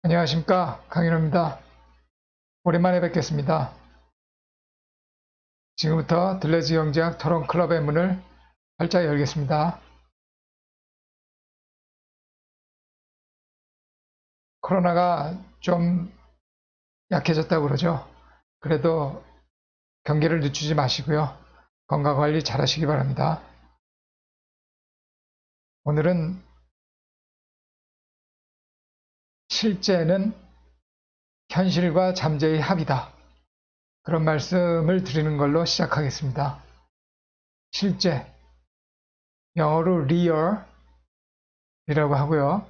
안녕하십니까, 강윤호입니다. 오랜만에 뵙겠습니다. 지금부터 들레즈 경제학 토론 클럽의 문을 활짝 열겠습니다. 코로나가 좀 약해졌다고 그러죠. 그래도 경계를 늦추지 마시고요. 건강관리 잘 하시기 바랍니다. 오늘은 실제는 현실과 잠재의 합이다. 그런 말씀을 드리는 걸로 시작하겠습니다. 실제, 영어로 real이라고 하고요.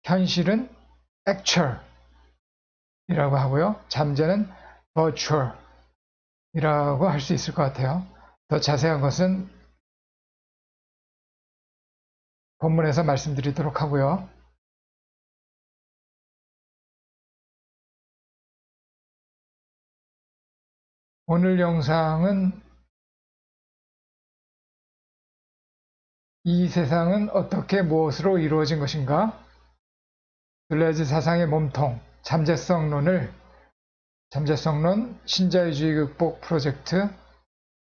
현실은 actual 이라고 하고요. 잠재는 virtual 이라고 할 수 있을 것 같아요. 더 자세한 것은 본문에서 말씀드리도록 하고요. 오늘 영상은 이 세상은 어떻게 무엇으로 이루어진 것인가? 들레즈 사상의 몸통, 잠재성론 신자유주의 극복 프로젝트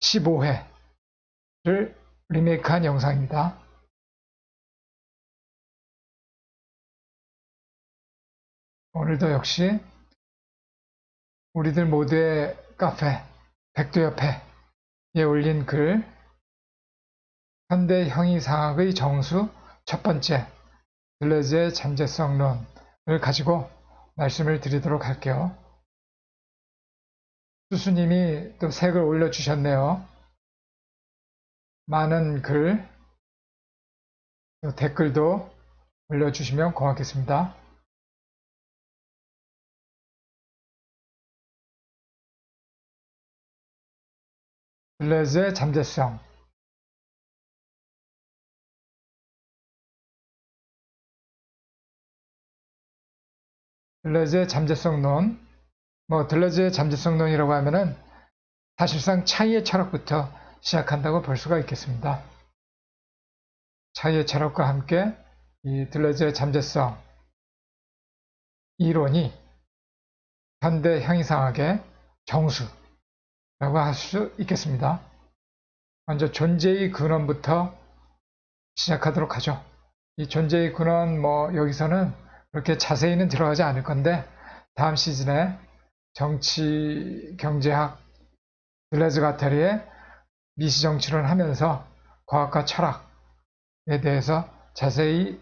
15회를 리메이크한 영상입니다. 오늘도 역시 우리들 모두의 카페 백두협회에 올린 글 현대 형이상학의 정수 첫 번째 들레즈의 잠재성론을 가지고 말씀을 드리도록 할게요. 수수님이 또 새 글 올려주셨네요. 많은 글, 또 댓글도 올려주시면 고맙겠습니다. 들레즈의 잠재성. 들레즈의 잠재성론. 들레즈의 잠재성론이라고 하면은 사실상 차이의 철학부터 시작한다고 볼 수가 있겠습니다. 차이의 철학과 함께 이 들레즈의 잠재성 이론이 현대 형이상학의 정수라고 할 수 있겠습니다. 먼저 존재의 근원부터 시작하도록 하죠. 이 존재의 근원 여기서는 그렇게 자세히는 들어가지 않을 건데 다음 시즌에 정치 경제학 들레즈 가타리의 미시정치론 하면서 과학과 철학에 대해서 자세히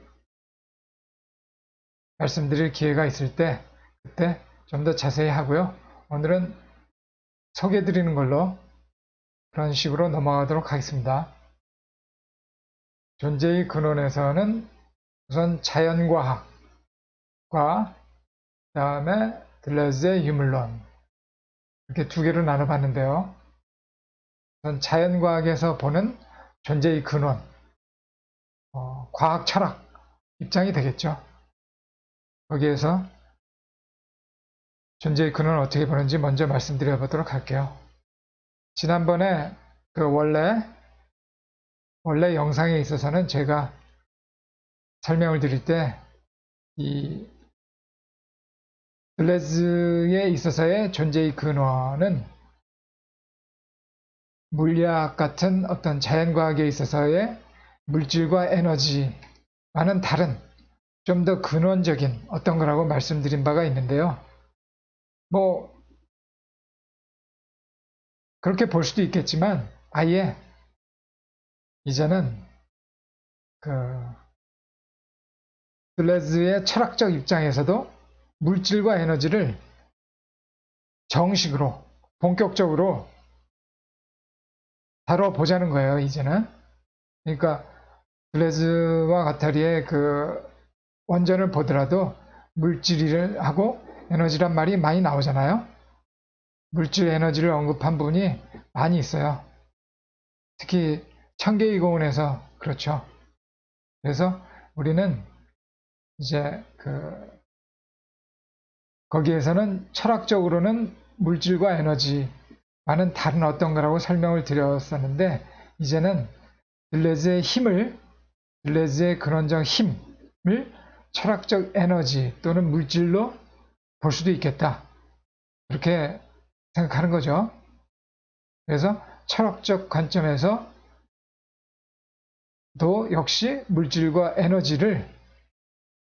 말씀드릴 기회가 있을 때 그때 좀 더 자세히 하고요. 오늘은 소개해드리는 걸로 그런 식으로 넘어가도록 하겠습니다. 존재의 근원에서는 우선 자연과학과 그 다음에 들레즈의 유물론 이렇게 두 개로 나눠봤는데요. 우선 자연과학에서 보는 존재의 근원, 과학 철학 입장이 되겠죠. 거기에서 존재의 근원을 어떻게 보는지 먼저 말씀드려 보도록 할게요. 지난번에 그 원래 영상에 있어서는 제가 설명을 드릴 때 이 들레즈에 있어서의 존재의 근원은 물리학 같은 어떤 자연과학에 있어서의 물질과 에너지와는 다른 좀 더 근원적인 어떤 거라고 말씀드린 바가 있는데요. 그렇게 볼 수도 있겠지만 아예 이제는 그 들레즈의 철학적 입장에서도 물질과 에너지를 정식으로 본격적으로 다뤄보자는 거예요. 이제는. 그러니까 들레즈와 가타리의 그 원전을 보더라도 물질을 하고 에너지란 말이 많이 나오잖아요. 물질 에너지를 언급한 부분이 많이 있어요. 특히 청계의 고운에서 그렇죠. 그래서 우리는 이제 거기에서는 철학적으로는 물질과 에너지와는 다른 어떤 거라고 설명을 드렸었는데 이제는 들레즈의 근원적 힘을 철학적 에너지 또는 물질로 볼 수도 있겠다. 그렇게 생각하는 거죠. 그래서 철학적 관점에서도 역시 물질과 에너지를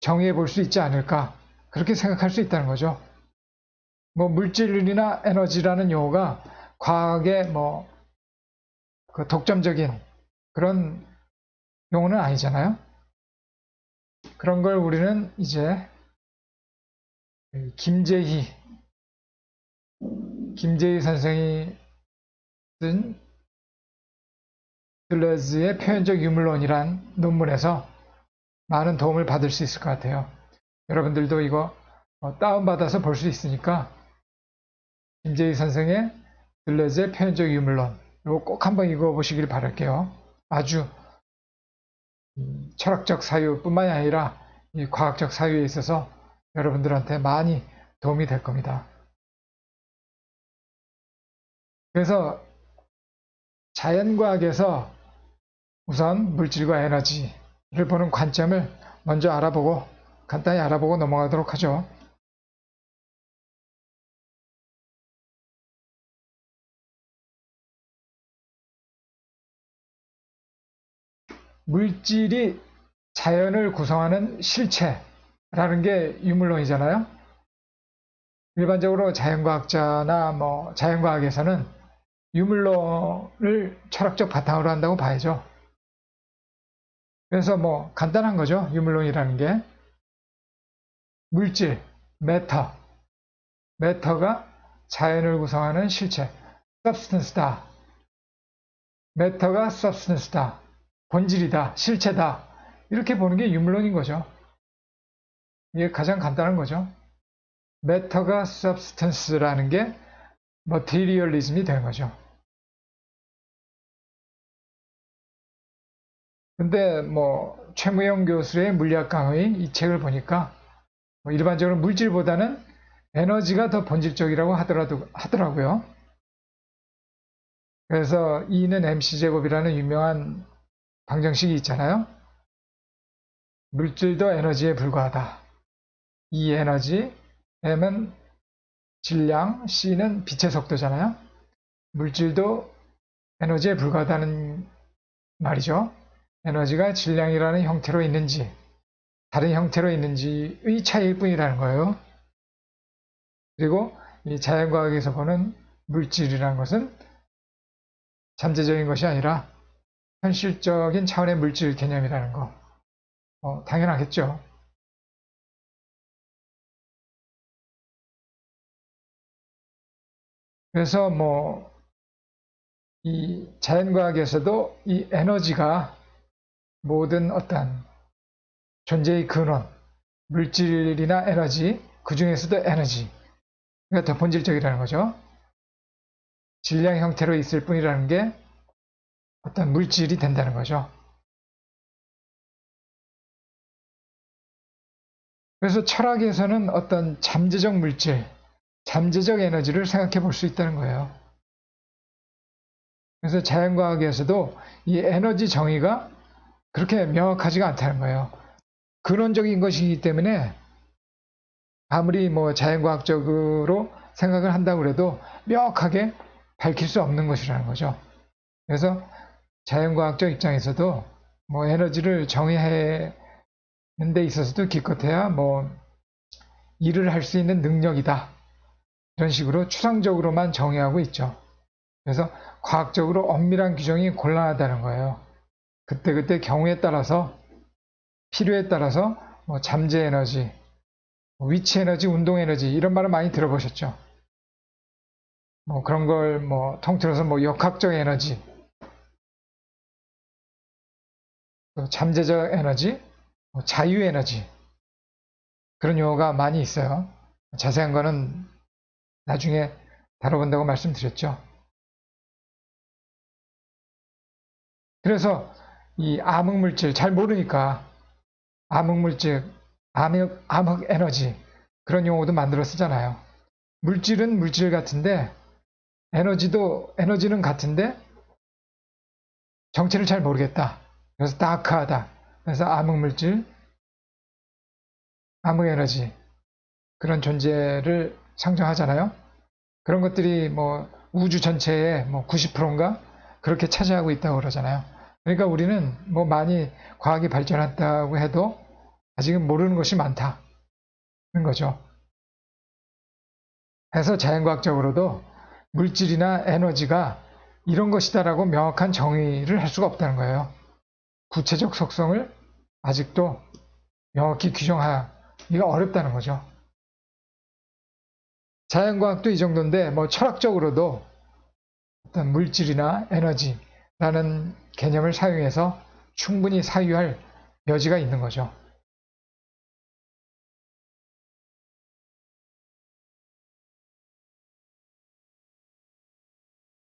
정의해 볼 수 있지 않을까. 그렇게 생각할 수 있다는 거죠. 뭐 물질이나 에너지라는 용어가 과학의 그 독점적인 그런 용어는 아니잖아요. 그런 걸 우리는 이제 김재희 선생이 쓴 들레즈의 표현적 유물론이란 논문에서 많은 도움을 받을 수 있을 것 같아요. 여러분들도 이거 다운받아서 볼 수 있으니까 김재희 선생의 들레즈의 표현적 유물론 이거 꼭 한번 읽어보시길 바랄게요. 아주 철학적 사유뿐만이 아니라 이 과학적 사유에 있어서 여러분들한테 많이 도움이 될 겁니다. 그래서 자연과학에서 우선 물질과 에너지를 보는 관점을 먼저 간단히 알아보고 넘어가도록 하죠. 물질이 자연을 구성하는 실체라는 게 유물론이잖아요. 일반적으로 자연과학자나 자연과학에서는 유물론을 철학적 바탕으로 한다고 봐야죠. 그래서 간단한 거죠. 유물론이라는 게 물질, 매터가 자연을 구성하는 실체, substance다. 매터가 substance다. 본질이다, 실체다. 이렇게 보는 게 유물론인 거죠. 이게 가장 간단한 거죠. 매터가 substance라는 게 머티리얼리즘이 되는 거죠. 근데 최무영 교수의 물리학 강의 이 책을 보니까 일반적으로 물질보다는 에너지가 더 본질적이라고 하더라고요. 그래서 E는 mc제곱이라는 유명한 방정식이 있잖아요. 물질도 에너지에 불과하다. E 에너지, M은 질량, C는 빛의 속도잖아요. 물질도 에너지에 불과하다는 말이죠. 에너지가 질량이라는 형태로 있는지 다른 형태로 있는지의 차이일 뿐이라는 거예요. 그리고 이 자연과학에서 보는 물질이라는 것은 잠재적인 것이 아니라 현실적인 차원의 물질 개념이라는 거. 당연하겠죠. 그래서 이 자연과학에서도 이 에너지가 모든 어떤 존재의 근원, 물질이나 에너지, 그 중에서도 에너지가 더 본질적이라는 거죠. 질량 형태로 있을 뿐이라는 게 어떤 물질이 된다는 거죠. 그래서 철학에서는 어떤 잠재적 물질, 잠재적 에너지를 생각해 볼 수 있다는 거예요. 그래서 자연과학에서도 이 에너지 정의가 그렇게 명확하지가 않다는 거예요. 근원적인 것이기 때문에 아무리 자연과학적으로 생각을 한다고 해도 명확하게 밝힐 수 없는 것이라는 거죠. 그래서 자연과학적 입장에서도 에너지를 정의하는 데 있어서도 기껏해야 일을 할 수 있는 능력이다. 이런 식으로 추상적으로만 정의하고 있죠. 그래서 과학적으로 엄밀한 규정이 곤란하다는 거예요. 그때그때 경우에 따라서 필요에 따라서 잠재 에너지, 위치 에너지, 운동 에너지 이런 말을 많이 들어보셨죠. 그런 걸 통틀어서 역학적 에너지, 잠재적 에너지, 자유 에너지 그런 용어가 많이 있어요. 자세한 거는 나중에 다뤄본다고 말씀드렸죠. 그래서 이 암흑물질 잘 모르니까 암흑물질, 암흑 에너지 그런 용어도 만들어 쓰잖아요. 물질은 물질 같은데 에너지는 같은데 정체를 잘 모르겠다. 그래서 다크하다. 그래서 암흑물질, 암흑 에너지, 그런 존재를 상정하잖아요. 그런 것들이 뭐 우주 전체의 뭐 90%인가 그렇게 차지하고 있다고 그러잖아요. 그러니까 우리는 뭐 많이 과학이 발전했다고 해도 아직은 모르는 것이 많다는 거죠. 그래서 자연과학적으로도 물질이나 에너지가 이런 것이다라고 명확한 정의를 할 수가 없다는 거예요. 구체적 속성을 아직도 명확히 규정하기가 어렵다는 거죠. 자연과학도 이 정도인데 뭐 철학적으로도 어떤 물질이나 에너지라는 개념을 사용해서 충분히 사유할 여지가 있는 거죠.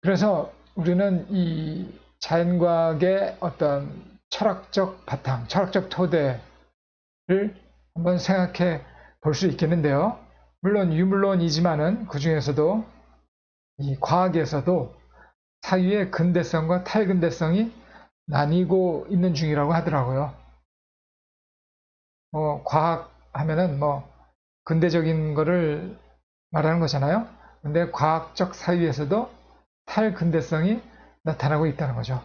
그래서 우리는 이 자연과학의 어떤 철학적 바탕, 철학적 토대를 한번 생각해 볼 수 있겠는데요. 물론 유물론이지만은 그 중에서도 이 과학에서도 사유의 근대성과 탈근대성이 나뉘고 있는 중이라고 하더라고요. 과학 하면은 뭐 근대적인 거를 말하는 거잖아요. 근데 과학적 사유에서도 탈근대성이 나타나고 있다는 거죠.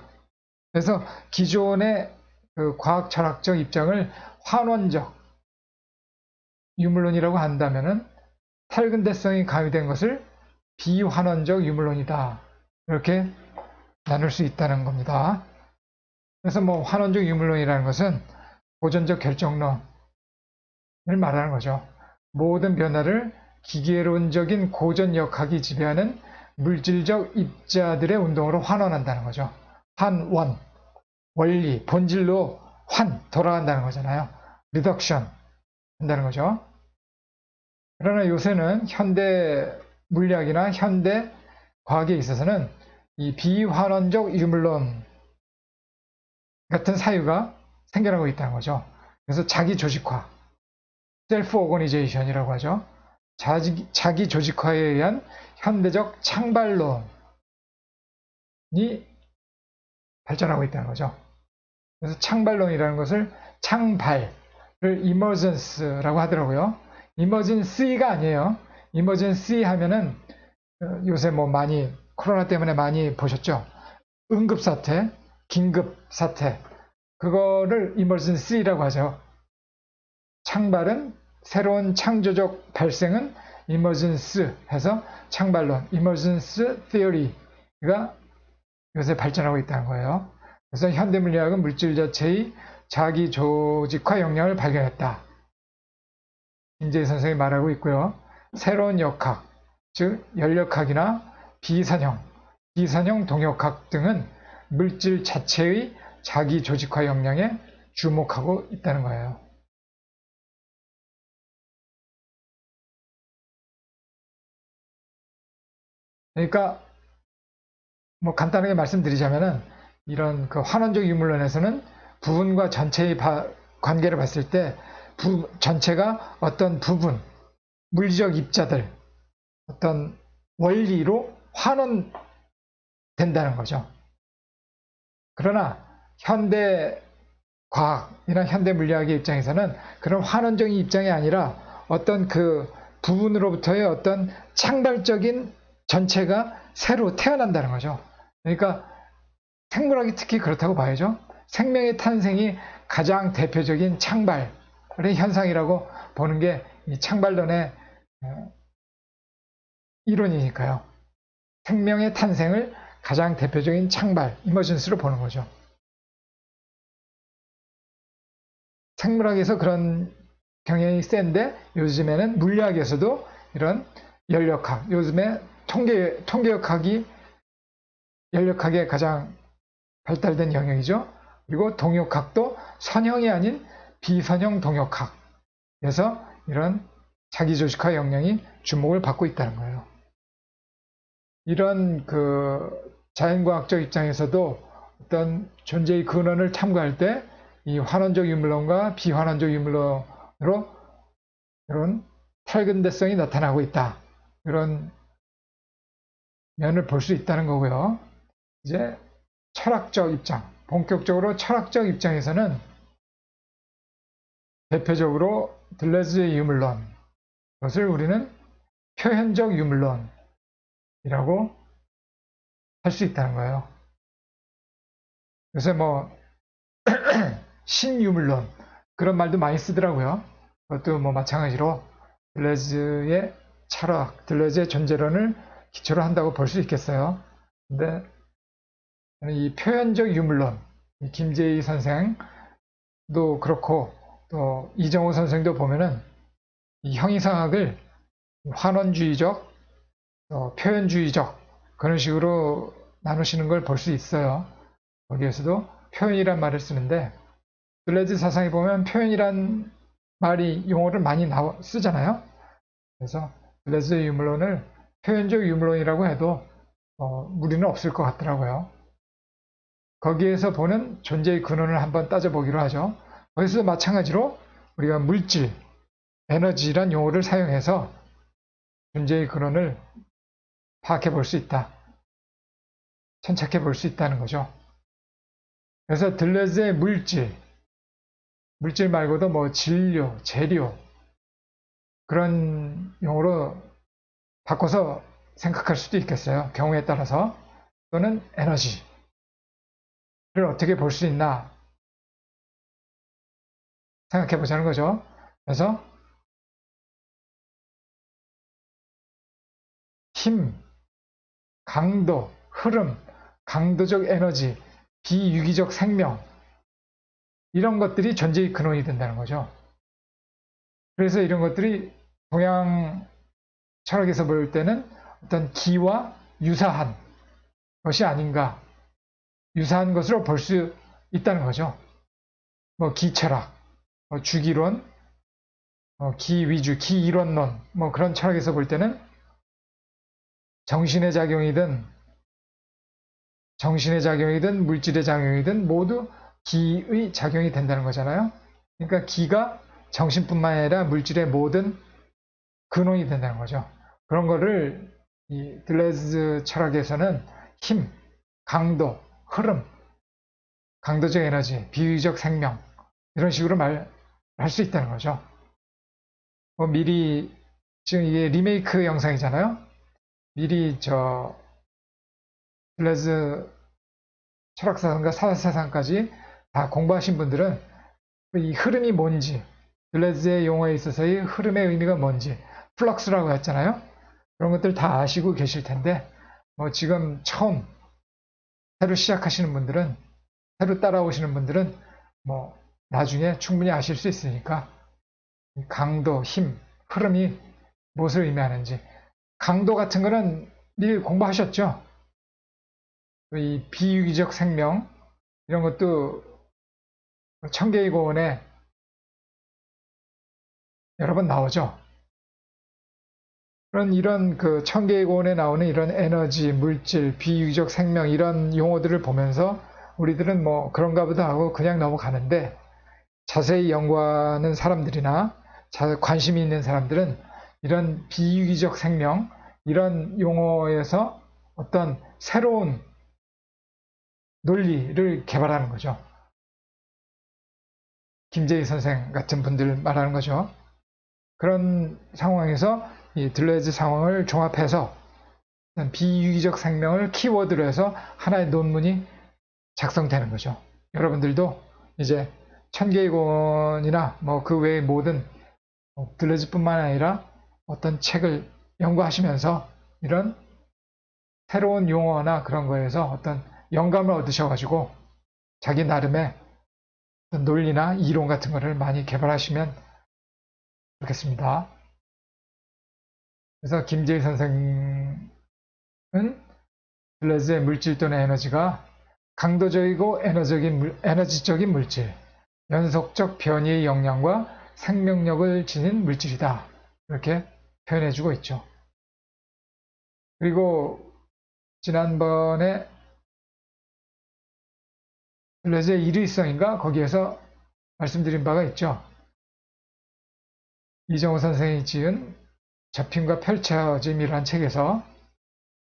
그래서 기존의 그 과학 철학적 입장을 환원적 유물론이라고 한다면은 탈근대성이 가미된 것을 비환원적 유물론이다. 이렇게 나눌 수 있다는 겁니다. 그래서 뭐 환원적 유물론이라는 것은 고전적 결정론을 말하는 거죠. 모든 변화를 기계론적인 고전역학이 지배하는 물질적 입자들의 운동으로 환원한다는 거죠. 환원, 원리, 본질로 돌아간다는 거잖아요. 리덕션 한다는 거죠. 그러나 요새는 현대 물리학이나 현대 과학에 있어서는 이 비환원적 유물론 같은 사유가 생겨나고 있다는 거죠. 그래서 자기 조직화, 셀프 오거니제이션이라고 하죠. 자기 조직화에 의한 현대적 창발론이 발전하고 있다는 거죠. 그래서 창발론이라는 것을 창발을 emergence라고 하더라고요. emergency가 아니에요. emergency 하면은 요새 뭐 많이 코로나 때문에 많이 보셨죠. 응급사태, 긴급사태, 그거를 emergency라고 하죠. 창발은 새로운 창조적 발생은 emergence 해서 창발론, emergence theory가 요새 발전하고 있다는 거예요. 그래서 현대물리학은 물질 자체의 자기 조직화 역량을 발견했다. 김재희 선생이 말하고 있고요. 새로운 역학, 즉 연력학이나 비선형 동역학 등은 물질 자체의 자기 조직화 역량에 주목하고 있다는 거예요. 그러니까 뭐 간단하게 말씀드리자면은 이런 그 환원적 유물론에서는 부분과 전체의 관계를 봤을 때 전체가 어떤 부분, 물리적 입자들, 어떤 원리로 환원된다는 거죠. 그러나 현대 과학이나 현대 물리학의 입장에서는 그런 환원적인 입장이 아니라 어떤 그 부분으로부터의 어떤 창발적인 전체가 새로 태어난다는 거죠. 그러니까 생물학이 특히 그렇다고 봐야죠. 생명의 탄생이 가장 대표적인 창발의 현상이라고 보는 게 이 창발론의 이론이니까요. 생명의 탄생을 가장 대표적인 창발, 이머전스로 보는 거죠. 생물학에서 그런 경향이 센데 요즘에는 물리학에서도 이런 연력학, 요즘에 통계역학이 연력학의 가장 발달된 영역이죠. 그리고 동역학도 선형이 아닌 비선형 동역학에서 이런 자기조직화 역량이 주목을 받고 있다는 거예요. 이런 그 자연과학적 입장에서도 어떤 존재의 근원을 탐구할 때 이 환원적 유물론과 비환원적 유물론으로 이런 탈근대성이 나타나고 있다. 이런 면을 볼 수 있다는 거고요. 이제 철학적 입장, 본격적으로 철학적 입장에서는 대표적으로 들레즈의 유물론, 그것을 우리는 표현적 유물론이라고 할 수 있다는 거예요. 요새 뭐 신유물론 그런 말도 많이 쓰더라고요. 그것도 뭐 마찬가지로 들레즈의 철학, 들레즈의 존재론을 기초로 한다고 볼 수 있겠어요. 근데 이 표현적 유물론, 김재희 선생도 그렇고 또 이정호 선생도 보면은 이 형이상학을 환원주의적, 표현주의적 그런 식으로 나누시는 걸 볼 수 있어요. 거기에서도 표현이란 말을 쓰는데 들레즈 사상에 보면 표현이란 말이 용어를 많이 쓰잖아요. 그래서 들레즈 유물론을 표현적 유물론이라고 해도 무리는 없을 것 같더라고요. 거기에서 보는 존재의 근원을 한번 따져보기로 하죠. 거기서도 마찬가지로 우리가 물질, 에너지란 용어를 사용해서 존재의 근원을 파악해 볼 수 있다. 천착해 볼 수 있다는 거죠. 그래서 들레즈의 물질 말고도 뭐 진료, 재료 그런 용어로 바꿔서 생각할 수도 있겠어요. 경우에 따라서. 또는 에너지를 어떻게 볼 수 있나 생각해 보자는 거죠. 그래서 힘, 강도, 흐름, 강도적 에너지, 비유기적 생명 이런 것들이 존재의 근원이 된다는 거죠. 그래서 이런 것들이 동양 철학에서 볼 때는 어떤 기와 유사한 것이 아닌가, 유사한 것으로 볼 수 있다는 거죠. 뭐 기철학, 뭐 주기론, 기위주, 기이론론 뭐 그런 철학에서 볼 때는 정신의 작용이든 물질의 작용이든 모두 기의 작용이 된다는 거잖아요. 그러니까 기가 정신뿐만 아니라 물질의 모든 근원이 된다는 거죠. 그런 거를 이 들레즈 철학에서는 힘, 강도, 흐름, 강도적 에너지, 비유적 생명 이런 식으로 말할 수 있다는 거죠. 미리 지금 이게 리메이크 영상이잖아요. 미리 들레즈 철학사상과 사사사상까지 다 공부하신 분들은 이 흐름이 뭔지, 들레즈의 용어에 있어서의 흐름의 의미가 뭔지, 플럭스라고 했잖아요. 그런 것들 다 아시고 계실 텐데, 지금 처음 새로 시작하시는 분들은, 새로 따라오시는 분들은 나중에 충분히 아실 수 있으니까 강도, 힘, 흐름이 무엇을 의미하는지, 강도 같은 거는 미리 공부하셨죠? 이 비유기적 생명 이런 것도 청계의 고원에 여러 번 나오죠. 이런 그 청계의 고원에 나오는 이런 에너지, 물질, 비유기적 생명 이런 용어들을 보면서 우리들은 그런가 보다 하고 그냥 넘어가는데 자세히 연구하는 사람들이나 관심이 있는 사람들은 이런 비유기적 생명 이런 용어에서 어떤 새로운 논리를 개발하는 거죠. 김재희 선생 같은 분들 말하는 거죠. 그런 상황에서 이 들레즈 상황을 종합해서 비유기적 생명을 키워드로 해서 하나의 논문이 작성되는 거죠. 여러분들도 이제 천계의 고원이나 그 외의 모든 들레즈뿐만 아니라 어떤 책을 연구하시면서 이런 새로운 용어나 그런 거에서 어떤 영감을 얻으셔가지고 자기 나름의 논리나 이론 같은 거를 많이 개발하시면 좋겠습니다. 그래서 김재희 선생은 들레즈의 물질 또는 에너지가 강도적이고 에너지적인 물질, 연속적 변이의 역량과 생명력을 지닌 물질이다. 이렇게 표현해주고 있죠. 그리고 지난번에 들레즈의 일의성인가 거기에서 말씀드린 바가 있죠. 이정호 선생이 지은 접힘과 펼쳐짐이라는 책에서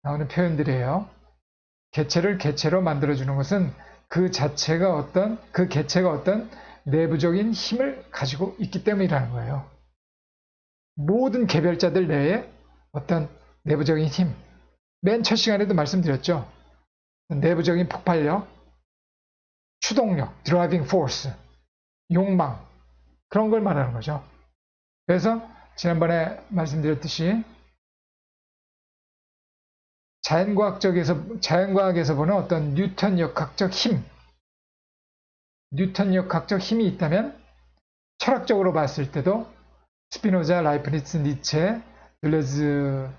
나오는 표현들이에요. 개체를 개체로 만들어주는 것은 그 개체가 어떤 내부적인 힘을 가지고 있기 때문이라는 거예요. 모든 개별자들 내에 어떤 내부적인 힘, 맨 첫 시간에도 말씀드렸죠. 내부적인 폭발력, 추동력, driving force, 욕망, 그런 걸 말하는 거죠. 그래서 지난번에 말씀드렸듯이 자연과학에서 보는 어떤 뉴턴 역학적 힘이 있다면 철학적으로 봤을 때도 스피노자, 라이프니츠, 니체, 들레즈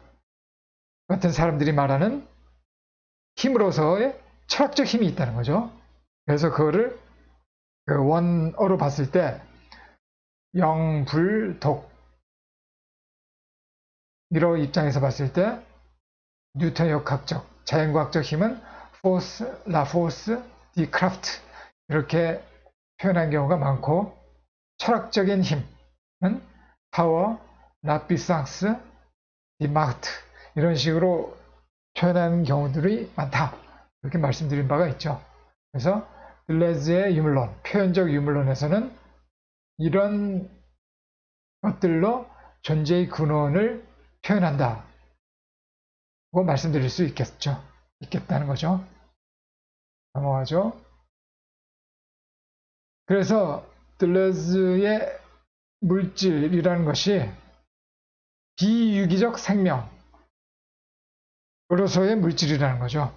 같은 사람들이 말하는 힘으로서의 철학적 힘이 있다는 거죠. 그래서 그거를 원어로 봤을 때 영불독 이런 입장에서 봤을 때 뉴턴 역학적, 자연과학적 힘은 force, la force, die Kraft 이렇게 표현한 경우가 많고 철학적인 힘은 power, la puissance, die Macht 이런 식으로 표현하는 경우들이 많다. 이렇게 말씀드린 바가 있죠. 그래서 들레즈의 유물론, 표현적 유물론에서는 이런 것들로 존재의 근원을 표현한다. 고 말씀드릴 수 있겠다는 거죠. 넘어가죠. 그래서 들레즈의 물질이라는 것이 비유기적 생명으로서의 물질이라는 거죠.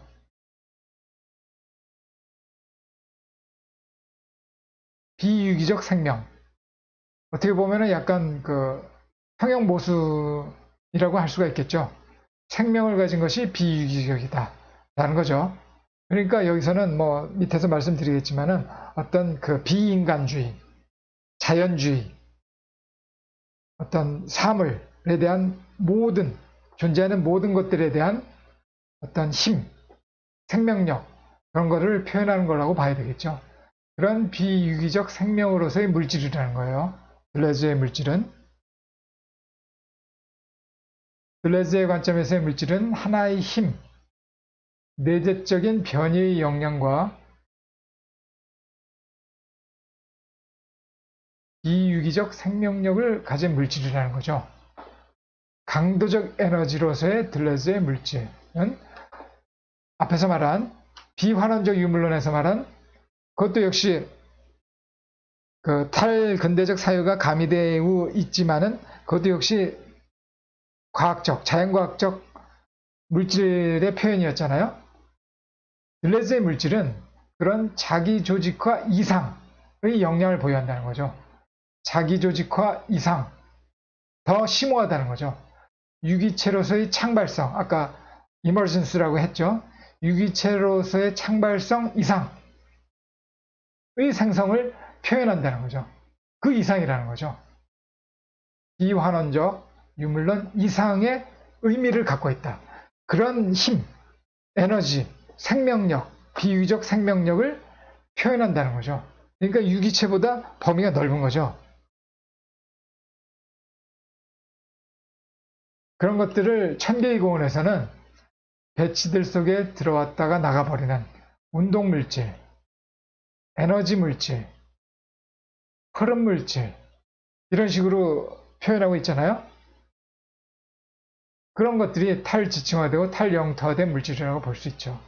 비유기적 생명. 어떻게 보면은 약간 평형모순이라고 할 수가 있겠죠. 생명을 가진 것이 비유기적이다. 라는 거죠. 그러니까 여기서는 밑에서 말씀드리겠지만은 어떤 비인간주의, 자연주의, 어떤 사물에 대한 존재하는 모든 것들에 대한 어떤 힘, 생명력, 그런 거를 표현하는 거라고 봐야 되겠죠. 그런 비유기적 생명으로서의 물질이라는 거예요. 들레즈의 물질은. 들레즈의 관점에서의 물질은 하나의 힘, 내재적인 변이의 역량과 비유기적 생명력을 가진 물질이라는 거죠. 강도적 에너지로서의 들레즈의 물질은 앞에서 말한 비환원적 유물론에서 말한 그것도 역시 탈근대적 사유가 가미되어 있지만은 그것도 역시 과학적, 자연과학적 물질의 표현이었잖아요. 들레즈의 물질은 그런 자기 조직화 이상의 역량을 보유한다는 거죠. 자기 조직화 이상, 더 심오하다는 거죠. 유기체로서의 창발성, 아까 이머전스라고 했죠. 유기체로서의 창발성 이상의 생성을 표현한다는 거죠. 그 이상이라는 거죠. 비환원적 유물론 이상의 의미를 갖고 있다. 그런 힘, 에너지, 생명력, 비유기적 생명력을 표현한다는 거죠. 그러니까 유기체보다 범위가 넓은 거죠. 그런 것들을 천개의 공원에서는 배치들 속에 들어왔다가 나가버리는 운동물질, 에너지물질, 흐름물질 이런 식으로 표현하고 있잖아요. 그런 것들이 탈지층화되고 탈영토화된 물질이라고 볼 수 있죠.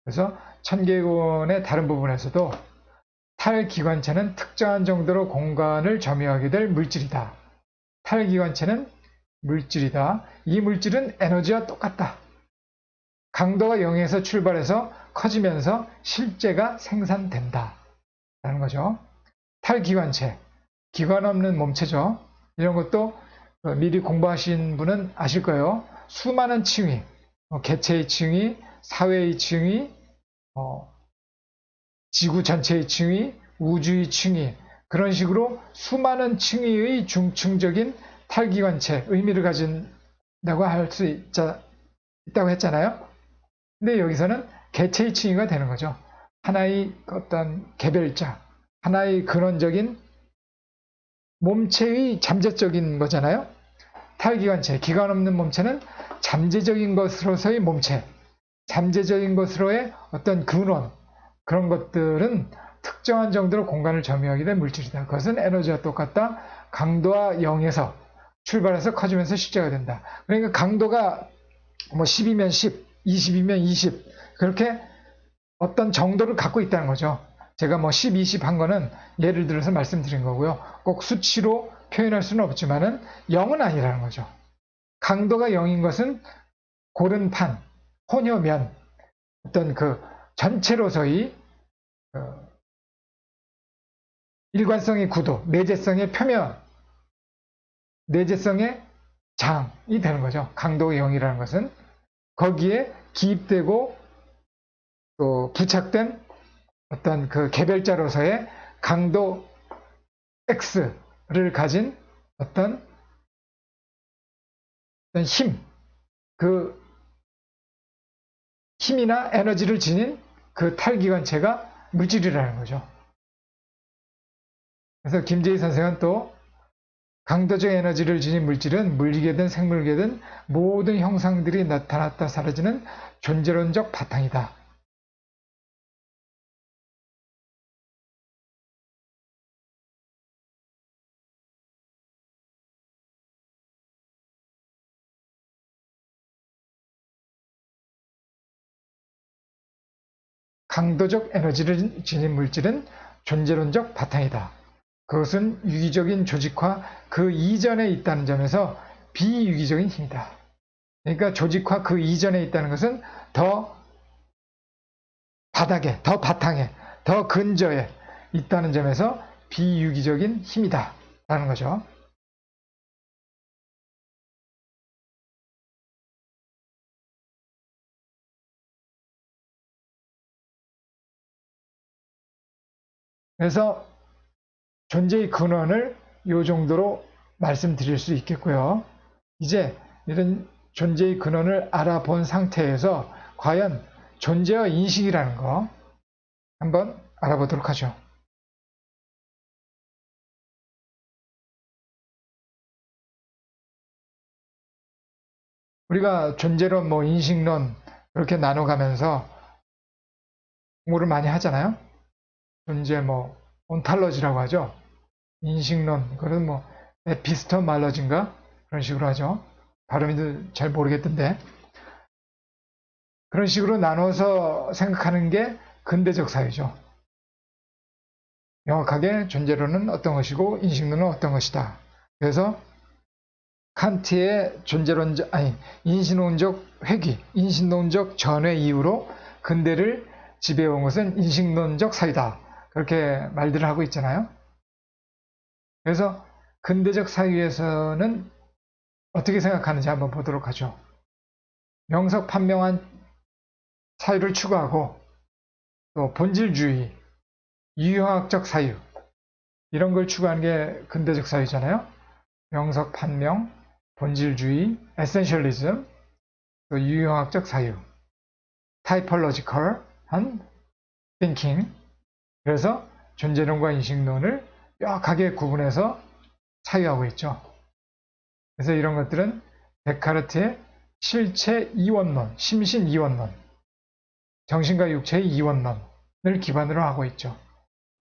그래서 천계공원의 다른 부분에서도 탈기관체는 특정한 정도로 공간을 점유하게 될 물질이다. 탈기관체는 물질이다. 이 물질은 에너지와 똑같다. 강도가 0에서 출발해서 커지면서 실제가 생산된다. 라는 거죠. 탈기관체, 기관 없는 몸체죠. 이런 것도 미리 공부하신 분은 아실 거예요. 수많은 층위, 개체의 층위, 사회의 층위, 지구 전체의 층위, 우주의 층위, 그런 식으로 수많은 층위의 중층적인 탈기관체, 의미를 가진다고 할 수 있다고 했잖아요. 근데 여기서는 개체의 층위가 되는 거죠. 하나의 어떤 개별자, 하나의 근원적인 몸체의 잠재적인 거잖아요. 탈기관체, 기관 없는 몸체는 잠재적인 것으로서의 몸체, 잠재적인 것으로의 어떤 근원, 그런 것들은 특정한 정도로 공간을 점유하게 된 물질이다. 그것은 에너지와 똑같다. 강도와 0에서 출발해서 커지면서 실제가 된다. 그러니까 강도가 뭐 10이면 10, 20이면 20 그렇게 어떤 정도를 갖고 있다는 거죠. 제가 뭐 10, 20 한 거는 예를 들어서 말씀드린 거고요. 꼭 수치로 표현할 수는 없지만은 0은 아니라는 거죠. 강도가 0인 것은 고른판, 혼효면, 어떤 그 전체로서의 일관성의 구도, 내재성의 표면, 내재성의 장이 되는 거죠. 강도가 0이라는 것은 거기에 기입되고 또 부착된 어떤 그 개별자로서의 강도 X를 가진 어떤 힘, 그 힘이나 에너지를 지닌 그 탈기관체가 물질이라는 거죠. 그래서 김재희 선생은 또 강도적 에너지를 지닌 물질은 물리계든 생물계든 모든 형상들이 나타났다 사라지는 존재론적 바탕이다. 강도적 에너지를 지닌 물질은 존재론적 바탕이다. 그것은 유기적인 조직화 그 이전에 있다는 점에서 비유기적인 힘이다. 그러니까 조직화 그 이전에 있다는 것은 더 바닥에, 더 바탕에, 더 근저에 있다는 점에서 비유기적인 힘이다. 라는 거죠. 그래서 존재의 근원을 이 정도로 말씀드릴 수 있겠고요. 이제 이런 존재의 근원을 알아본 상태에서 과연 존재와 인식이라는 거 한번 알아보도록 하죠. 우리가 존재론, 뭐 인식론 그렇게 나눠가면서 공부를 많이 하잖아요. 존재 뭐 온탈러지라고 하죠. 인식론, 그건 뭐 에피스토말러지인가 그런 식으로 하죠. 발음이 잘 모르겠던데 그런 식으로 나눠서 생각하는 게 근대적 사회죠. 명확하게 존재론은 어떤 것이고 인식론은 어떤 것이다. 그래서 칸트의 존재론적 인신론적 회귀, 인신론적 전회 이후로 근대를 지배해온 것은 인식론적 사회다. 그렇게 말들을 하고 있잖아요. 그래서 근대적 사회에서는 어떻게 생각하는지 한번 보도록 하죠. 명석판명한 사유를 추구하고 또 본질주의, 유형학적 사유 이런 걸 추구하는 게 근대적 사유잖아요. 명석판명, 본질주의, 에센셜리즘, 또 유형학적 사유, 타이폴로지컬한 띵킹. 그래서 존재론과 인식론을 명확하게 구분해서 사유하고 있죠. 그래서 이런 것들은 데카르트의 실체 이원론, 심신 이원론, 정신과 육체의 이원론을 기반으로 하고 있죠.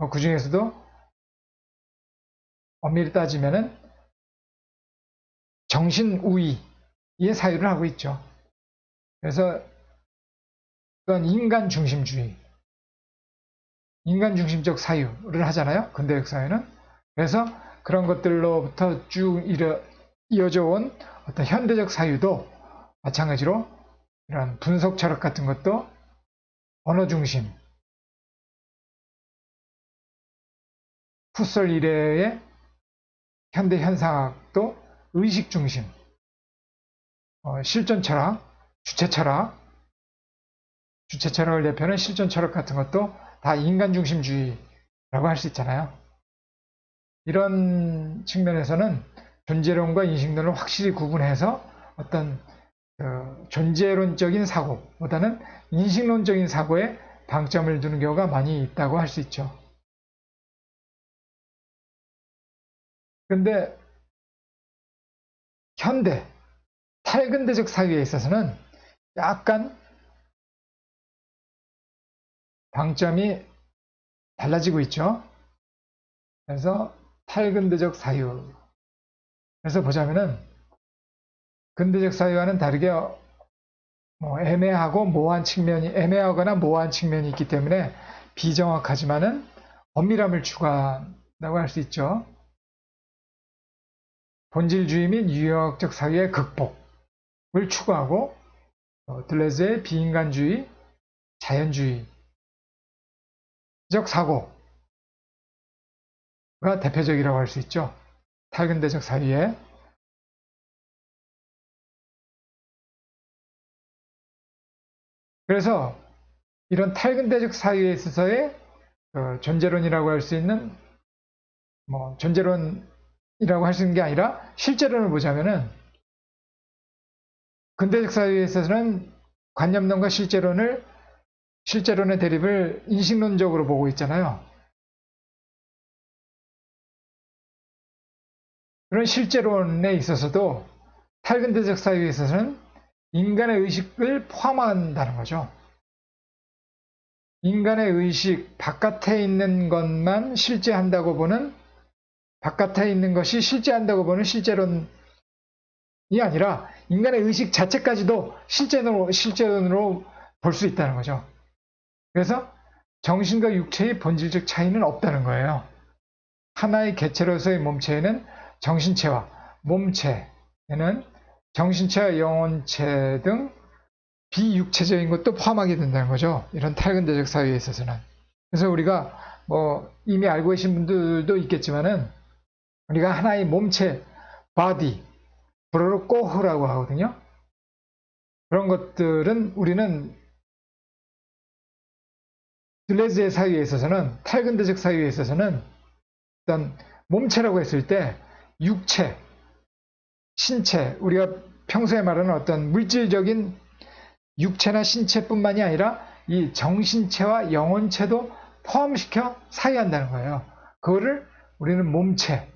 그 중에서도 엄밀히 따지면은 정신우위의 사유를 하고 있죠. 그래서 그건 인간중심주의, 인간중심적 사유를 하잖아요. 근대적 사회는. 그래서 그런 것들로부터 쭉 이어져 온 어떤 현대적 사유도 마찬가지로 이런 분석 철학 같은 것도 언어중심, 푸설 이래의 현대 현상학도 의식중심, 실존 철학, 주체 철학을 대표하는 실존 철학 같은 것도 다 인간중심주의라고 할 수 있잖아요. 이런 측면에서는 존재론과 인식론을 확실히 구분해서 어떤 존재론적인 사고보다는 인식론적인 사고에 방점을 두는 경우가 많이 있다고 할 수 있죠. 그런데 현대, 탈근대적 사회에 있어서는 약간 방점이 달라지고 있죠. 그래서 탈근대적 사유. 그래서 보자면은 근대적 사유와는 다르게 애매하거나 모호한 측면이 있기 때문에 비정확하지만은 엄밀함을 추구한다고 할 수 있죠. 본질주의 및 유형학적 사유의 극복을 추구하고 들레즈의 비인간주의, 자연주의적 사고가 대표적이라고 할 수 있죠. 탈근대적 사유에. 그래서 이런 탈근대적 사유에 있어서의 존재론이라고 할 수 있는 존재론이라고 할 수 있는 게 아니라 실제론을 보자면은 근대적 사유에 있어서는 관념론과 실제론의 대립을 인식론적으로 보고 있잖아요. 그런 실제론에 있어서도 탈근대적 사유에 있어서는 인간의 의식을 포함한다는 거죠. 인간의 의식 바깥에 있는 것만 실제한다고 보는, 바깥에 있는 것이 실제한다고 보는 실제론이 아니라 인간의 의식 자체까지도 실제론으로 볼 수 있다는 거죠. 그래서 정신과 육체의 본질적 차이는 없다는 거예요. 하나의 개체로서의 몸체에는 정신체와 몸체에는 정신체와 영혼체 등 비육체적인 것도 포함하게 된다는 거죠. 이런 탈근대적 사유에 있어서는. 그래서 우리가 이미 알고 계신 분들도 있겠지만은 우리가 하나의 몸체, body, 불어로 꼬흐라고 하거든요. 그런 것들은 우리는 들레즈의 사유에 있어서는, 탈근대적 사유에 있어서는 어떤 몸체라고 했을 때 육체, 신체, 우리가 평소에 말하는 어떤 물질적인 육체나 신체뿐만이 아니라 이 정신체와 영혼체도 포함시켜 사유한다는 거예요. 그거를 우리는 몸체라고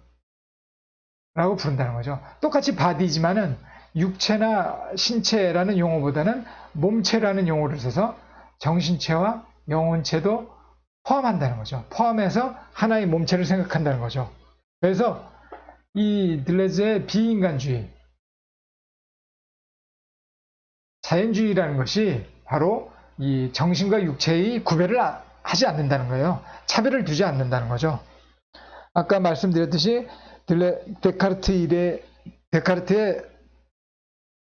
부른다는 거죠. 똑같이 바디지만은 육체나 신체라는 용어보다는 몸체라는 용어를 써서 정신체와 영혼체도 포함한다는 거죠. 포함해서 하나의 몸체를 생각한다는 거죠. 그래서 이 들레즈의 비인간주의, 자연주의라는 것이 바로 이 정신과 육체의 구별을 하지 않는다는 거예요. 차별을 두지 않는다는 거죠. 아까 말씀드렸듯이 데카르트의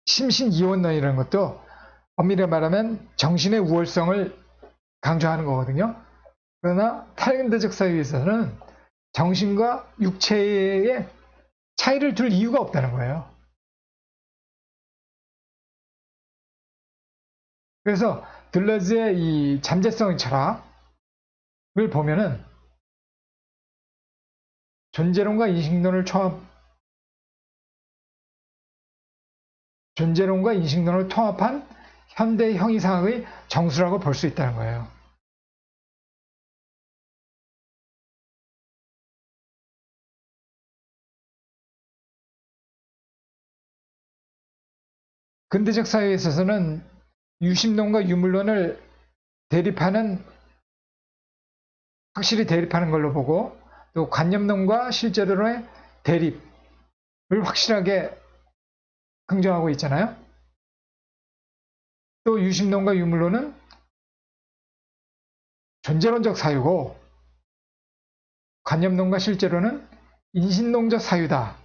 심신이원론이라는 것도 엄밀히 말하면 정신의 우월성을 강조하는 거거든요. 그러나 탈근대적 사유에 있어서는 정신과 육체의 차이를 둘 이유가 없다는 거예요. 그래서 들레즈의 이 잠재성 철학을 보면은 존재론과 인식론을 통합한 현대 형이상학의 정수라고 볼 수 있다는 거예요. 근대적 사회에 있어서는 유심론과 유물론을 확실히 대립하는 걸로 보고, 또 관념론과 실제론의 대립을 확실하게 긍정하고 있잖아요. 또 유심론과 유물론은 존재론적 사유고, 관념론과 실제론은 인신론적 사유다.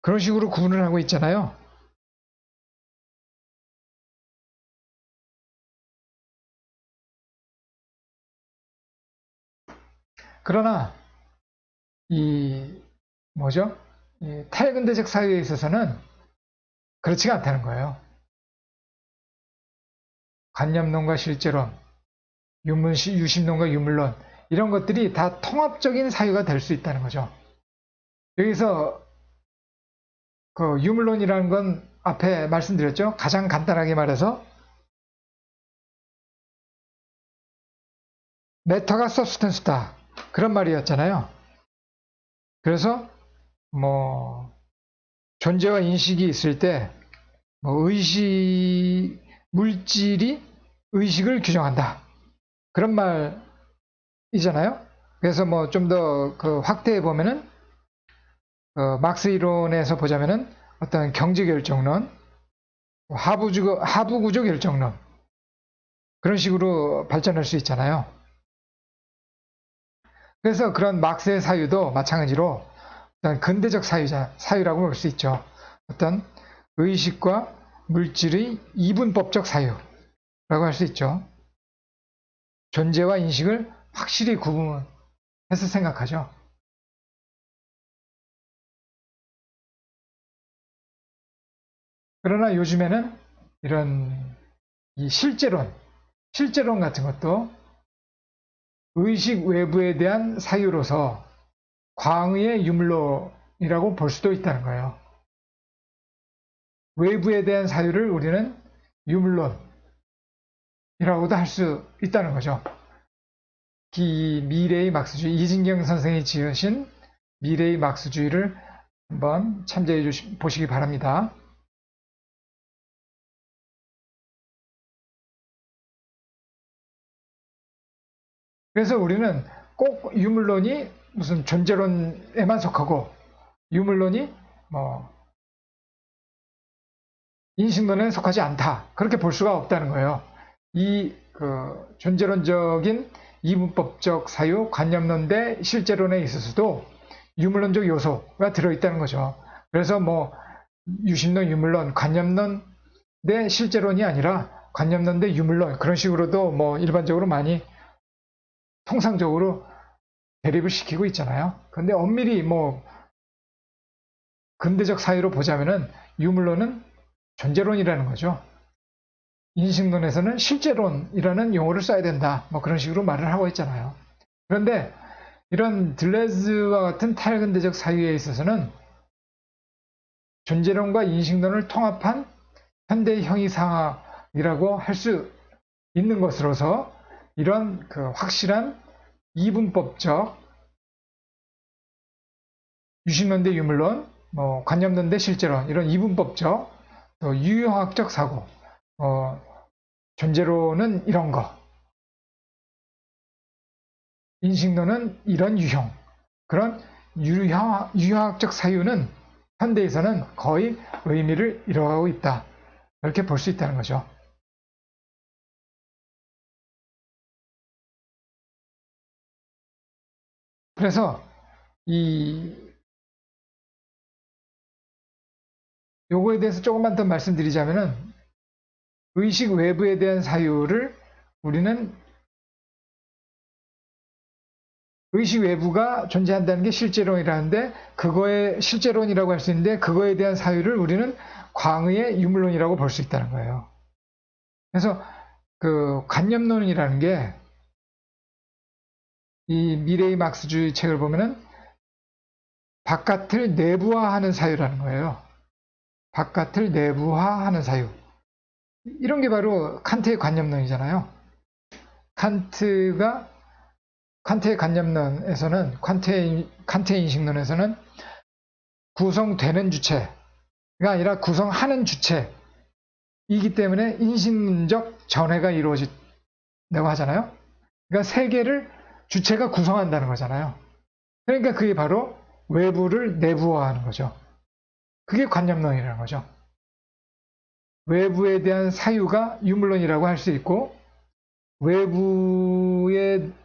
그런 식으로 구분을 하고 있잖아요. 그러나 이 탈근대적 사유에 있어서는 그렇지가 않다는 거예요. 관념론과 실제론, 유심론과 유물론, 이런 것들이 다 통합적인 사유가 될 수 있다는 거죠. 여기서 그 유물론이라는 건 앞에 말씀드렸죠. 가장 간단하게 말해서 매터가 서브스턴스다, 그런 말이었잖아요. 그래서 존재와 인식이 있을 때 물질이 의식을 규정한다, 그런 말이잖아요. 그래서 뭐 좀 더 그 확대해 보면은 막스 이론에서 보자면은 어떤 경제 결정론, 하부 구조 결정론 그런 식으로 발전할 수 있잖아요. 그래서 그런 막스의 사유도 마찬가지로 어떤 근대적 사유라고 볼 수 있죠. 어떤 의식과 물질의 이분법적 사유라고 할 수 있죠. 존재와 인식을 확실히 구분해서 생각하죠. 그러나 요즘에는 이런 이 실제론 같은 것도 의식 외부에 대한 사유로서 광의의 유물론이라고 볼 수도 있다는 거예요. 외부에 대한 사유를 우리는 유물론이라고도 할 수 있다는 거죠. 이 미래의 막스주의, 이진경 선생이 지으신 미래의 막스주의를 한번 참조해 보시기 바랍니다. 그래서 우리는 꼭 유물론이 무슨 존재론에만 속하고 유물론이 뭐 인식론에 속하지 않다. 그렇게 볼 수가 없다는 거예요. 이 존재론적인 이분법적 사유, 관념론 대 실제론에 있어서도 유물론적 요소가 들어있다는 거죠. 그래서 뭐 유심론, 유물론, 관념론 대 실제론이 아니라 관념론 대 유물론 그런 식으로도 뭐 일반적으로 많이 통상적으로 대립을 시키고 있잖아요. 근데 엄밀히 뭐 근대적 사유로 보자면은 유물론은 존재론이라는 거죠. 인식론에서는 실제론이라는 용어를 써야 된다. 뭐 그런 식으로 말을 하고 있잖아요. 그런데 이런 들레즈와 같은 탈근대적 사유에 있어서는 존재론과 인식론을 통합한 현대 형이상학이라고 할 수 있는 것으로서 이런 확실한 이분법적 유심론 대 유물론, 뭐 관념론 대 실제론 이런 이분법적 또 유형학적 사고, 존재론은 이런 거, 인식론은 이런 유형, 그런 유형학적 사유는 현대에서는 거의 의미를 잃어가고 있다. 이렇게 볼 수 있다는 거죠. 그래서 요거에 대해서 조금만 더 말씀드리자면은 의식 외부에 대한 사유를 우리는 의식 외부가 존재한다는 게 실제론이라는데 그거의 실제론이라고 할 수 있는데 그거에 대한 사유를 우리는 광의의 유물론이라고 볼 수 있다는 거예요. 그래서 관념론이라는 게 이 미래의 막스주의 책을 보면은 바깥을 내부화하는 사유라는 거예요. 바깥을 내부화하는 사유. 이런 게 바로 칸트의 관념론이잖아요. 칸트의 관념론에서는 칸트의 인식론에서는 구성되는 주체가 아니라 구성하는 주체이기 때문에 인식론적 전해가 이루어진다고 하잖아요. 그러니까 세계를 주체가 구성한다는 거잖아요. 그러니까 그게 바로 외부를 내부화하는 거죠. 그게 관념론이라는 거죠. 외부에 대한 사유가 유물론이라고 할 수 있고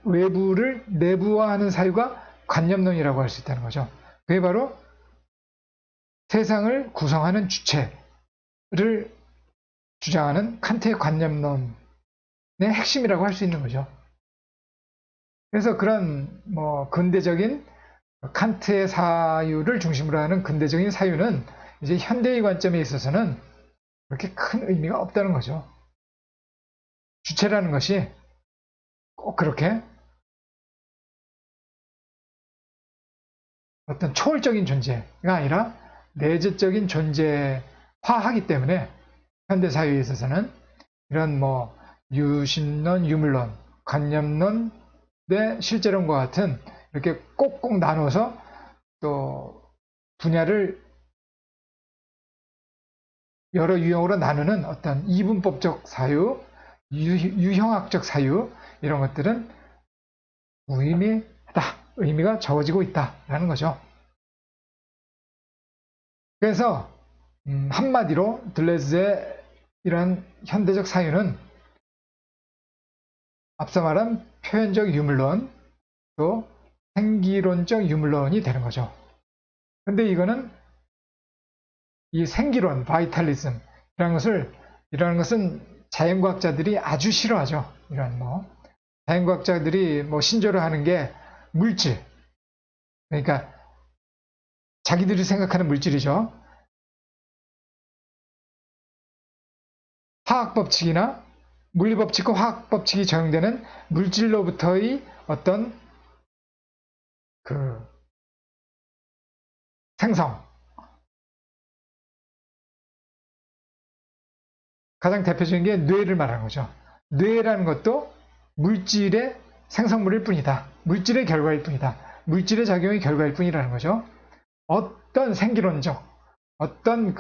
외부를 내부화하는 사유가 관념론이라고 할 수 있다는 거죠. 그게 바로 세상을 구성하는 주체를 주장하는 칸트의 관념론의 핵심이라고 할 수 있는 거죠. 그래서 그런 근대적인 칸트의 사유를 중심으로 하는 근대적인 사유는 이제 현대의 관점에 있어서는 그렇게 큰 의미가 없다는 거죠. 주체라는 것이 꼭 그렇게 어떤 초월적인 존재가 아니라 내재적인 존재화하기 때문에 현대 사회에 있어서는 이런 유심론, 유물론, 관념론 대 실제론과 같은 이렇게 꼭꼭 나눠서 또 분야를 여러 유형으로 나누는 어떤 이분법적 사유, 유형학적 사유 이런 것들은 무의미하다는 의미가 적어지고 있다라는 거죠. 그래서 한마디로 들레즈의 이런 현대적 사유는 앞서 말한 표현적 유물론, 또 생기론적 유물론이 되는 거죠. 근데 이거는 이 생기론, 바이탈리즘 이라는 것은 자연과학자들이 아주 싫어하죠. 이런 자연과학자들이 신조를 하는 게 물질, 그러니까 자기들이 생각하는 물질이죠. 화학법칙이나 물리법칙과 화학법칙이 적용되는 물질로부터의 어떤 생성, 가장 대표적인 게 뇌를 말하는 거죠. 뇌라는 것도 물질의 생성물일 뿐이다. 물질의 결과일 뿐이다. 물질의 작용의 결과일 뿐이라는 거죠. 어떤 생기론적, 어떤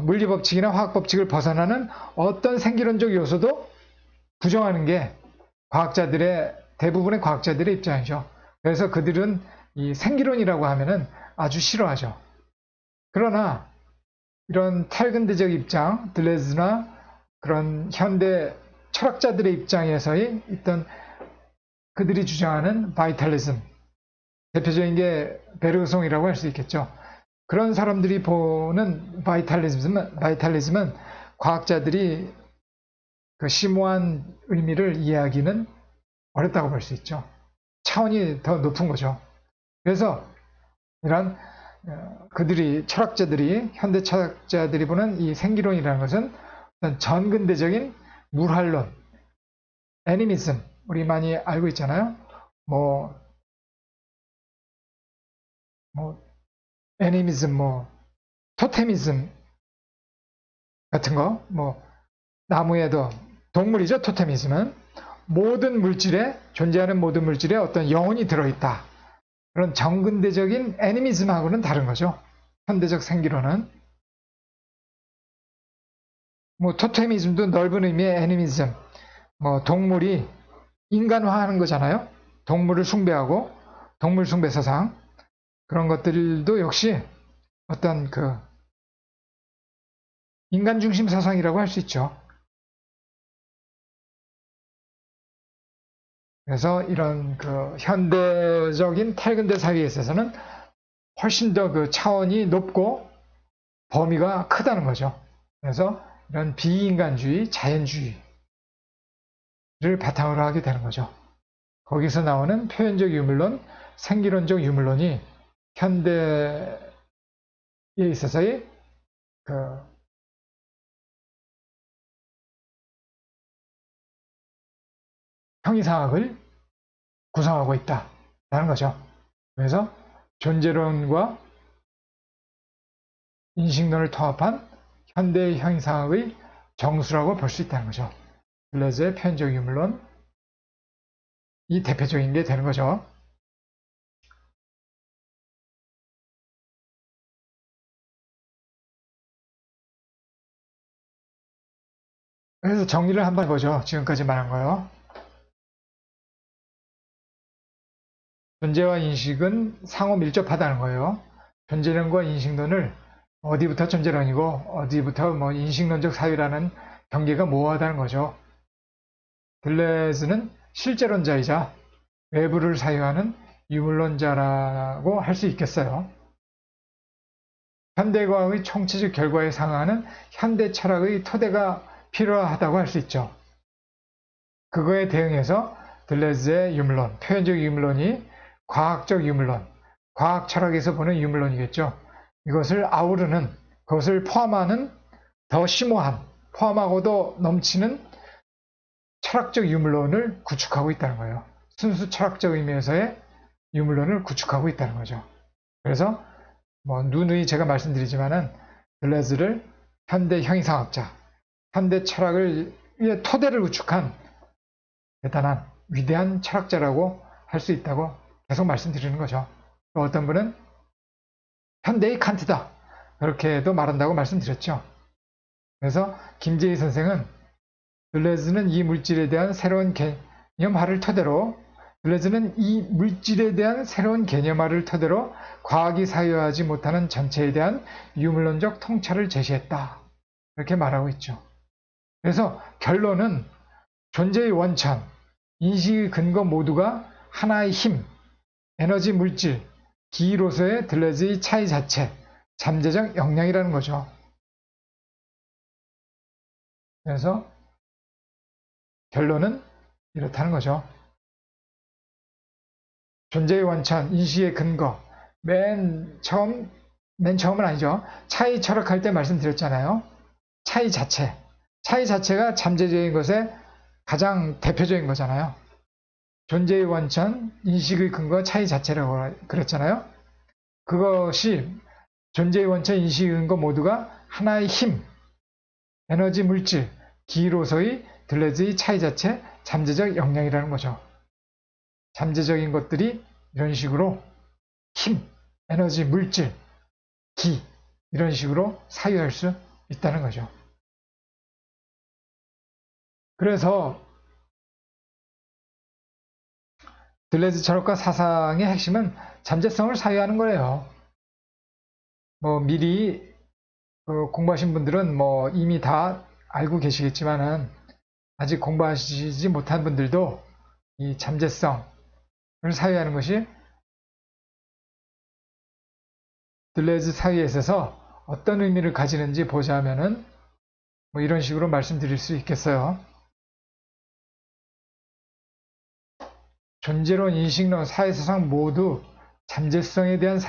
물리법칙이나 화학법칙을 벗어나는 어떤 생기론적 요소도 부정하는 게 대부분의 과학자들의 입장이죠. 그래서 그들은 이 생기론이라고 하면은 아주 싫어하죠. 그러나 이런 탈근대적 입장, 들레즈나 그런 현대 철학자들의 입장에서의 있던 그들이 주장하는 바이탈리즘, 대표적인 게 베르그송이라고 할 수 있겠죠. 그런 사람들이 보는 바이탈리즘은 과학자들이 그 심오한 의미를 이해하기는 어렵다고 볼 수 있죠. 차원이 더 높은 거죠. 그래서 이런 현대 철학자들이 보는 이 생기론이라는 것은 어떤 전근대적인 물활론, 애니미즘, 우리 많이 알고 있잖아요. 애니미즘, 토테미즘 같은 거, 나무에도 동물이죠. 토테미즘은 존재하는 모든 물질에 어떤 영혼이 들어있다. 그런 정근대적인 애니미즘하고는 다른 거죠. 현대적 생기론은. 토테미즘도 넓은 의미의 애니미즘, 동물이 인간화하는 거잖아요. 동물을 숭배하고 동물 숭배 사상, 그런 것들도 역시 어떤 인간 중심 사상이라고 할 수 있죠. 그래서 이런 현대적인 탈근대 사회에 있어서는 훨씬 더 차원이 높고 범위가 크다는 거죠. 그래서 이런 비인간주의, 자연주의를 바탕으로 하게 되는 거죠. 거기서 나오는 표현적 유물론, 생기론적 유물론이 현대에 있어서의 형이상학을 구성하고 있다라는 거죠. 그래서 존재론과 인식론을 통합한 현대의 형이상학의 정수라고 볼 수 있다는 거죠. 들레즈의 표현적 유물론, 이 대표적인 게 되는 거죠. 그래서 정리를 한번 해보죠. 지금까지 말한 거요. 존재와 인식은 상호 밀접하다는 거예요. 존재론과 인식론을 어디부터 존재론이고 어디부터 인식론적 사유라는 경계가 모호하다는 거죠. 들레즈는 실제론자이자 외부를 사유하는 유물론자라고 할 수 있겠어요. 현대과학의 총체적 결과에 상응하는 현대 철학의 토대가 필요하다고 할 수 있죠. 그거에 대응해서 들레즈의 유물론, 표현적 유물론이 과학적 유물론, 과학 철학에서 보는 유물론이겠죠. 이것을 아우르는, 그것을 포함하는 더 심오한, 포함하고도 넘치는 철학적 유물론을 구축하고 있다는 거예요. 순수 철학적 의미에서의 유물론을 구축하고 있다는 거죠. 그래서 누누이 제가 말씀드리지만은 들레즈를 현대 형이상학자, 현대 철학을 위해 토대를 구축한 대단한 위대한 철학자라고 할 수 있다고 계속 말씀드리는 거죠. 또 어떤 분은 현대의 칸트다, 그렇게도 말한다고 말씀드렸죠. 그래서 김재희 선생은 들레즈는 이 물질에 대한 새로운 개념화를 토대로 들레즈는 이 물질에 대한 새로운 개념화를 토대로 과학이 사유하지 못하는 전체에 대한 유물론적 통찰을 제시했다. 이렇게 말하고 있죠. 그래서 결론은 존재의 원천, 인식의 근거 모두가 하나의 힘, 에너지 물질, 기로서의 들레즈의 차이 자체, 잠재적 역량이라는 거죠. 그래서 결론은 이렇다는 거죠. 존재의 원천, 인식의 근거, 맨 처음은 아니죠. 차이 철학할 때 말씀드렸잖아요. 차이 자체가 잠재적인 것의 가장 대표적인 거잖아요. 존재의 원천, 인식의 근거, 차이 자체라고 그랬잖아요. 그것이 존재의 원천, 인식의 근거 모두가 하나의 힘, 에너지 물질, 기로서의 들레즈의 차이 자체, 잠재적 역량이라는 거죠. 잠재적인 것들이 이런 식으로 힘, 에너지, 물질, 기 이런 식으로 사유할 수 있다는 거죠. 그래서 들레즈 철학과 사상의 핵심은 잠재성을 사유하는 거예요. 미리 공부하신 분들은 이미 다 알고 계시겠지만은 아직 공부하시지 못한 분들도 이 잠재성을 사유하는 것이 들레즈 사유에 있어서 어떤 의미를 가지는지 보자면은 이런 식으로 말씀드릴 수 있겠어요. 존재론, 인식론, 사회사상 모두 잠재성에 대한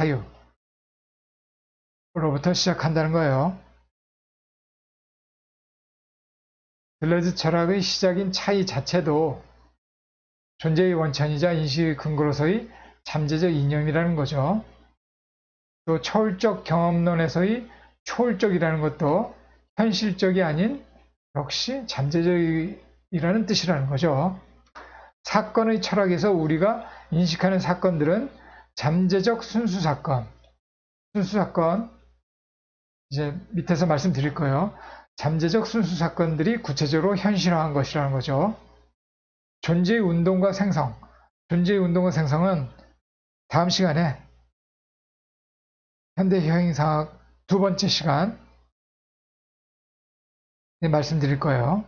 사유로부터 시작한다는 거예요. 들레즈 철학의 시작인 차이 자체도 존재의 원천이자 인식의 근거로서의 잠재적 이념이라는 거죠. 또 초월적 경험론에서의 초월적이라는 것도 현실적이 아닌 역시 잠재적이라는 뜻이라는 거죠. 사건의 철학에서 우리가 인식하는 사건들은 잠재적 순수사건, 이제 밑에서 말씀드릴 거예요. 잠재적 순수사건들이 구체적으로 현실화한 것이라는 거죠. 존재의 운동과 생성은 다음 시간에 현대형이상학 두 번째 시간 말씀드릴 거예요.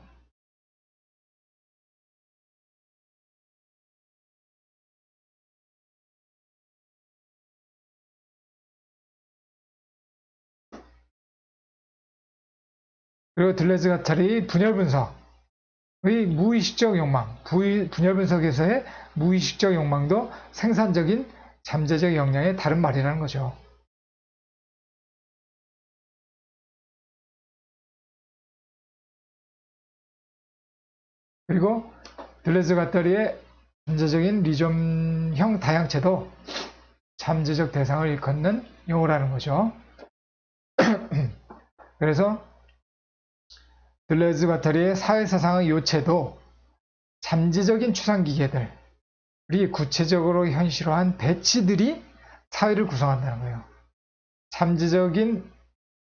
그리고 들레즈 가탈의 분열 분석의 무의식적 욕망, 분열 분석에서의 무의식적 욕망도 생산적인 잠재적 역량의 다른 말이라는 거죠. 그리고 들레즈 가탈의 잠재적인 리좀형 다양체도 잠재적 대상을 일컫는 용어라는 거죠. 그래서 들레즈 가탈의 사회사상의 요체도 잠재적인 추상기계들이 구체적으로 현실화한 배치들이 사회를 구성한다는 거예요. 잠재적인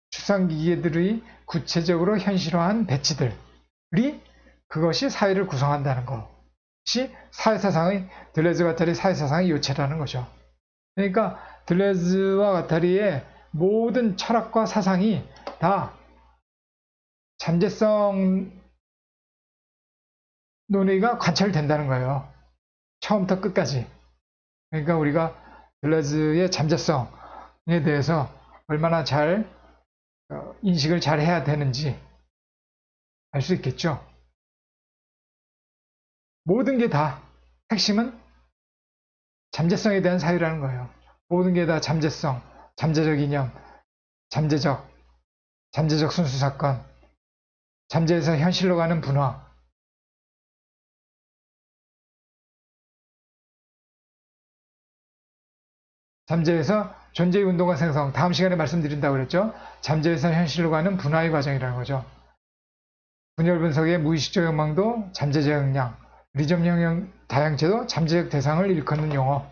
추상기계들의 구체적으로 현실화한 배치들이 그것이 사회를 구성한다는 것이 들레즈 가탈의 사회사상의 요체라는 거죠. 그러니까 들레즈와 가타리의 모든 철학과 사상이 다 잠재성 논의가 관철된다는 거예요. 처음부터 끝까지. 그러니까 우리가 들레즈의 잠재성에 대해서 얼마나 잘 인식을 잘 해야 되는지 알 수 있겠죠. 모든 게 다 핵심은 잠재성에 대한 사유라는 거예요. 모든 게 다 잠재성, 잠재적 이념, 잠재적 순수사건, 잠재에서 현실로 가는 분화, 잠재에서 존재의 운동과 생성, 다음 시간에 말씀드린다고 그랬죠. 잠재에서 현실로 가는 분화의 과정이라는 거죠. 분열 분석의 무의식적 욕망도 잠재적 역량, 리좀형 다양체도 잠재적 대상을 일컫는 용어,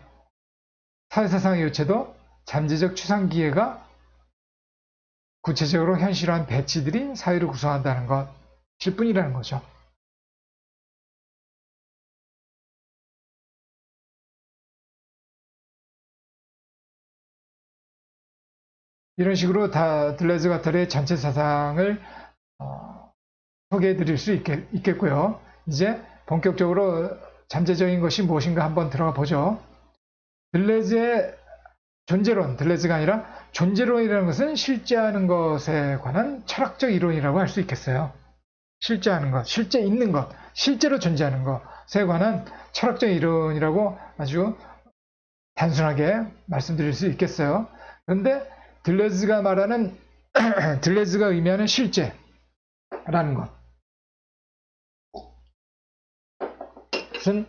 사회사상의 요체도 잠재적 추상기계가 구체적으로 현실화한 배치들이 사회를 구성한다는 것일 뿐이라는 거죠. 이런 식으로 다 들레즈 가탈의 전체 사상을 소개해 드릴 수 있겠고요. 이제 본격적으로 잠재적인 것이 무엇인가 한번 들어가 보죠. 들레즈의 존재론, 들레즈가 아니라 존재론이라는 것은 실제하는 것에 관한 철학적 이론이라고 할 수 있겠어요. 실제하는 것, 실제 있는 것, 실제로 존재하는 것에 관한 철학적 이론이라고 아주 단순하게 말씀드릴 수 있겠어요. 그런데 들레즈가 말하는 들레즈가 의미하는 실제라는 것, 그것은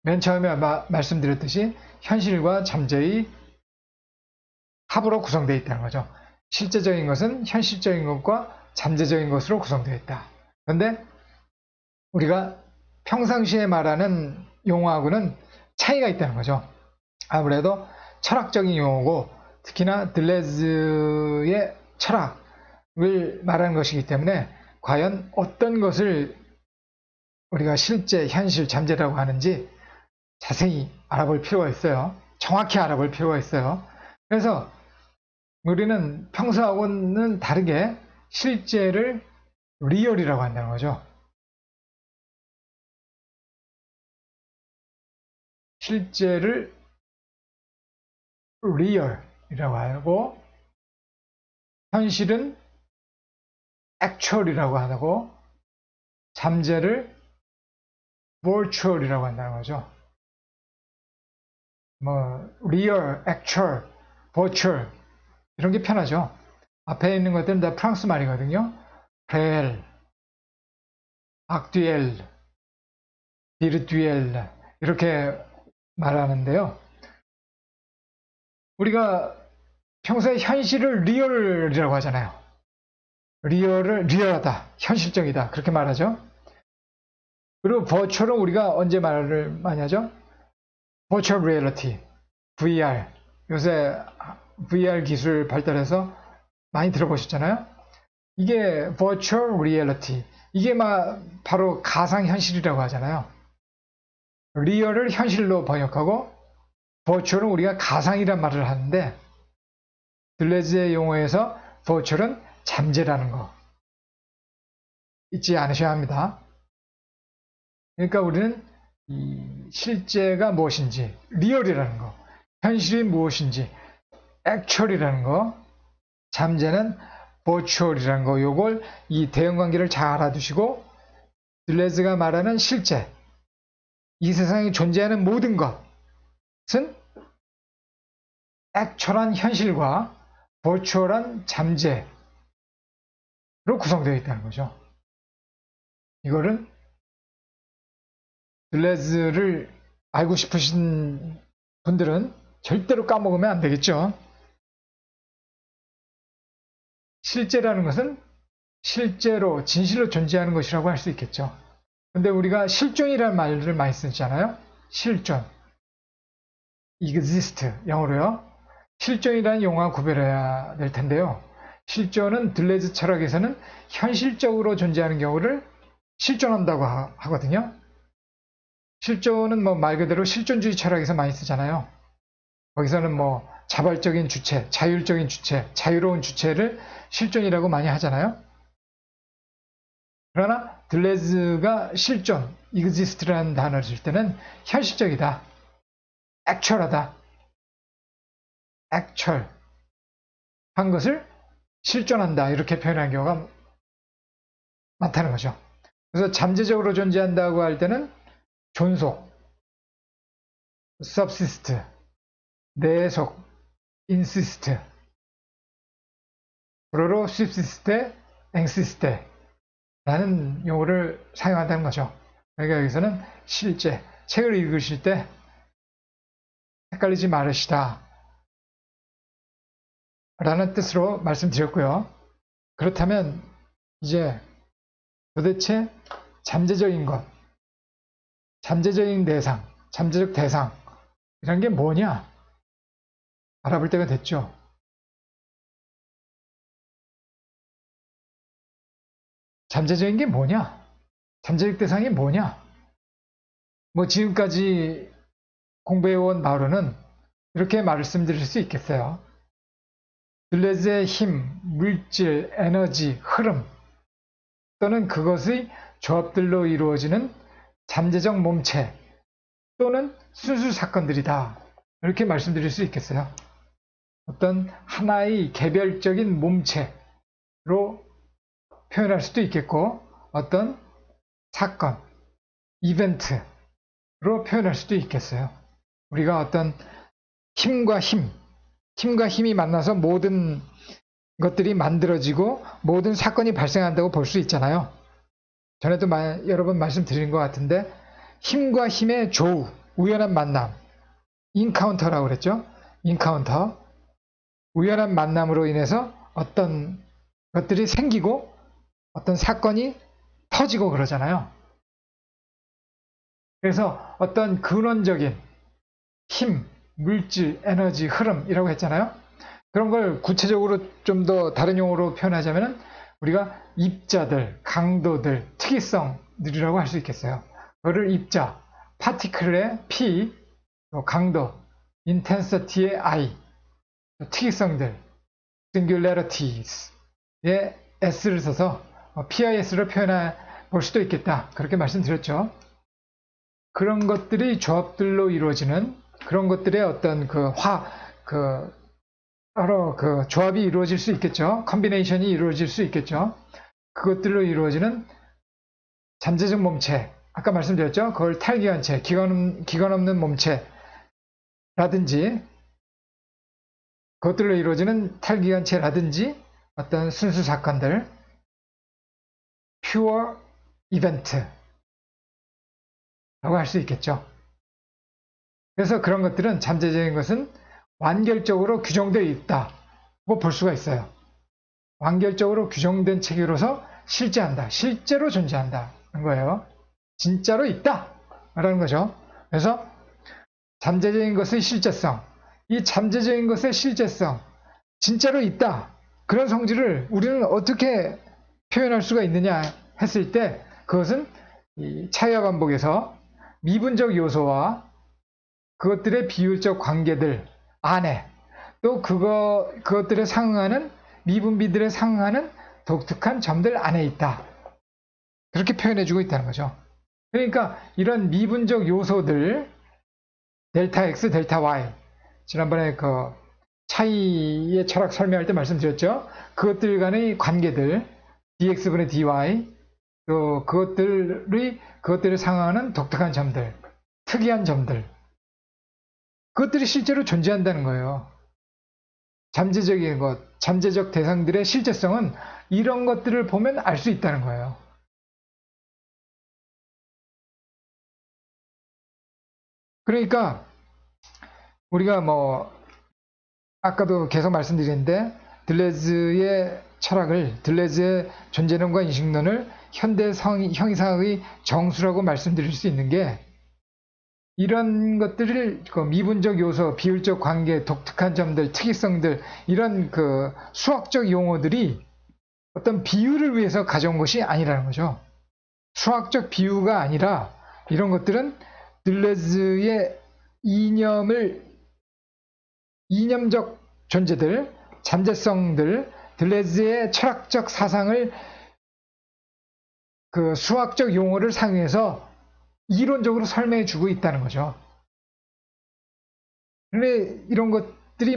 맨 처음에 말씀드렸듯이 현실과 잠재의 합으로 구성되어 있다는 거죠. 실제적인 것은 현실적인 것과 잠재적인 것으로 구성되어 있다. 그런데 우리가 평상시에 말하는 용어하고는 차이가 있다는 거죠. 아무래도 철학적인 용어고 특히나 들레즈의 철학을 말하는 것이기 때문에 과연 어떤 것을 우리가 실제, 현실, 잠재라고 하는지 자세히 알아볼 필요가 있어요. 정확히 알아볼 필요가 있어요. 그래서 우리는 평소하고는 다르게 실제를 리얼이라고 한다는 거죠. 실제를 리얼이라고 하고 현실은 actual이라고 하고 잠재를 virtual이라고 한다는 거죠. 뭐 real, actual, virtual 이런 게 편하죠. 앞에 있는 것들은 다 프랑스 말이거든요. réel, actuel, virtuel 이렇게 말하는데요. 우리가 평소에 현실을 리얼이라고 하잖아요. 리얼을 리얼하다, 현실적이다 그렇게 말하죠. 그리고 버추얼은 우리가 언제 말을 많이 하죠? 버추얼 리얼리티, VR. 요새 VR 기술 발달해서 많이 들어보셨잖아요. 이게 버추얼 리얼리티, 이게 바로 가상현실이라고 하잖아요. 리얼을 현실로 번역하고 버추얼은 우리가 가상이란 말을 하는데 들레즈의 용어에서 버추얼은 잠재라는 거 잊지 않으셔야 합니다. 그러니까 우리는 이 실제가 무엇인지, 리얼이라는 거, 현실이 무엇인지, 액츄얼이라는 거, 잠재는 버추얼이라는 거, 요걸 이 대응관계를 잘 알아두시고 들레즈가 말하는 실제, 이 세상에 존재하는 모든 것은 액츄얼한 현실과 버추얼한 잠재로 구성되어 있다는 거죠. 이거를 들레즈를 알고 싶으신 분들은 절대로 까먹으면 안 되겠죠. 실제라는 것은 실제로 진실로 존재하는 것이라고 할 수 있겠죠. 근데 우리가 실존이라는 말을 많이 쓰잖아요. 실존, exist 영어로요. 실존이라는 용어와 구별해야 될 텐데요. 실존은 들레즈 철학에서는 현실적으로 존재하는 경우를 실존한다고 하거든요. 실존은 말 그대로 실존주의 철학에서 많이 쓰잖아요. 거기서는 자발적인 주체, 자율적인 주체, 자유로운 주체를 실존이라고 많이 하잖아요. 그러나 들레즈가 실존, exist라는 단어를 쓸 때는 현실적이다, 액츄얼하다, 액츄얼 한 것을 실존한다 이렇게 표현하는 경우가 많다는 거죠. 그래서 잠재적으로 존재한다고 할 때는 존속, subsist, 내속, insist, 불어로 subsiste, existe 라는 용어를 사용한다는 거죠. 그러니까 여기서는 실제, 책을 읽으실 때 헷갈리지 말으시다 라는 뜻으로 말씀드렸고요. 그렇다면 이제 도대체 잠재적인 것, 잠재적인 대상, 잠재적 대상 이런 게 뭐냐 알아볼 때가 됐죠. 잠재적인 게 뭐냐? 잠재적 대상이 뭐냐? 지금까지 공부해온 바로는 이렇게 말씀드릴 수 있겠어요. 들레즈의 힘, 물질, 에너지, 흐름 또는 그것의 조합들로 이루어지는 잠재적 몸체 또는 순수 사건들이다. 이렇게 말씀드릴 수 있겠어요. 어떤 하나의 개별적인 몸체로 표현할 수도 있겠고 어떤 사건, 이벤트로 표현할 수도 있겠어요. 우리가 어떤 힘과 힘이 만나서 모든 것들이 만들어지고 모든 사건이 발생한다고 볼 수 있잖아요. 전에도 여러 번 말씀드린 것 같은데 힘과 힘의 조우, 우연한 만남, 인카운터라고 그랬죠. 인카운터, 우연한 만남으로 인해서 어떤 것들이 생기고 어떤 사건이 터지고 그러잖아요. 그래서 어떤 근원적인 힘, 물질, 에너지, 흐름이라고 했잖아요. 그런 걸 구체적으로 좀 더 다른 용어로 표현하자면 우리가 입자들, 강도들, 특이성들이라고 할 수 있겠어요. 그거를 입자, 파티클의 P, 강도, 인텐시티의 I, 특이성들, singularities,의 S를 써서 PIS로 표현해 볼 수도 있겠다. 그렇게 말씀드렸죠. 그런 것들이 조합들로 이루어지는 그런 것들의 어떤 여러 조합이 이루어질 수 있겠죠. 컨비네이션이 이루어질 수 있겠죠. 그것들로 이루어지는 잠재적 몸체, 아까 말씀드렸죠. 그걸 탈기관체, 기관 없는 몸체라든지 그것들로 이루어지는 탈기관체라든지 어떤 순수 사건들, pure event 라고 할 수 있겠죠. 그래서 그런 것들은 잠재적인 것은 완결적으로 규정되어 있다고 볼 수가 있어요. 완결적으로 규정된 체계로서 실제한다. 실제로 존재한다는 거예요. 진짜로 있다라는 거죠. 그래서 잠재적인 것의 실제성, 이 잠재적인 것의 실제성, 진짜로 있다. 그런 성질을 우리는 어떻게 표현할 수가 있느냐 했을 때 그것은 이 차이와 반복에서 미분적 요소와 그것들의 비율적 관계들 안에 또 그것들에 상응하는 미분비들에 상응하는 독특한 점들 안에 있다. 그렇게 표현해주고 있다는 거죠. 그러니까 이런 미분적 요소들 델타 X, 델타 Y 지난번에 그 차이의 철학 설명할 때 말씀드렸죠. 그것들 간의 관계들 dx분의 dy 또 그것들에 상응하는 독특한 점들, 특이한 점들 그것들이 실제로 존재한다는 거예요. 잠재적인 것, 잠재적 대상들의 실제성은 이런 것들을 보면 알 수 있다는 거예요. 그러니까 우리가 아까도 계속 말씀드렸는데 들레즈의 철학을, 들레즈의 존재론과 인식론을 현대 형이상의 정수라고 말씀드릴 수 있는 게 이런 것들을 미분적 요소, 비율적 관계, 독특한 점들, 특이성들 이런 수학적 용어들이 어떤 비유를 위해서 가져온 것이 아니라는 거죠. 수학적 비유가 아니라 이런 것들은 들레즈의 이념적 존재들, 잠재성들, 들레즈의 철학적 사상을 수학적 용어를 사용해서 이론적으로 설명해 주고 있다는 거죠. 근데 이런 것들이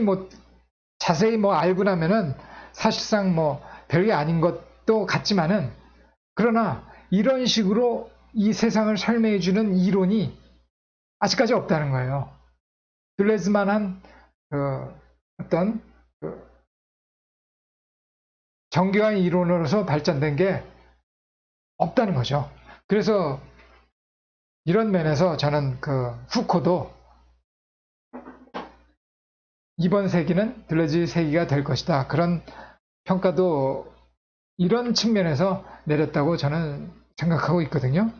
자세히 알고 나면은 사실상 별게 아닌 것도 같지만은 그러나 이런 식으로 이 세상을 설명해 주는 이론이 아직까지 없다는 거예요. 들레즈만한 어떤 정교한 이론으로서 발전된 게 없다는 거죠. 그래서 이런 면에서 저는 후코도 이번 세기는 들레즈의 세기가 될 것이다. 그런 평가도 이런 측면에서 내렸다고 저는 생각하고 있거든요.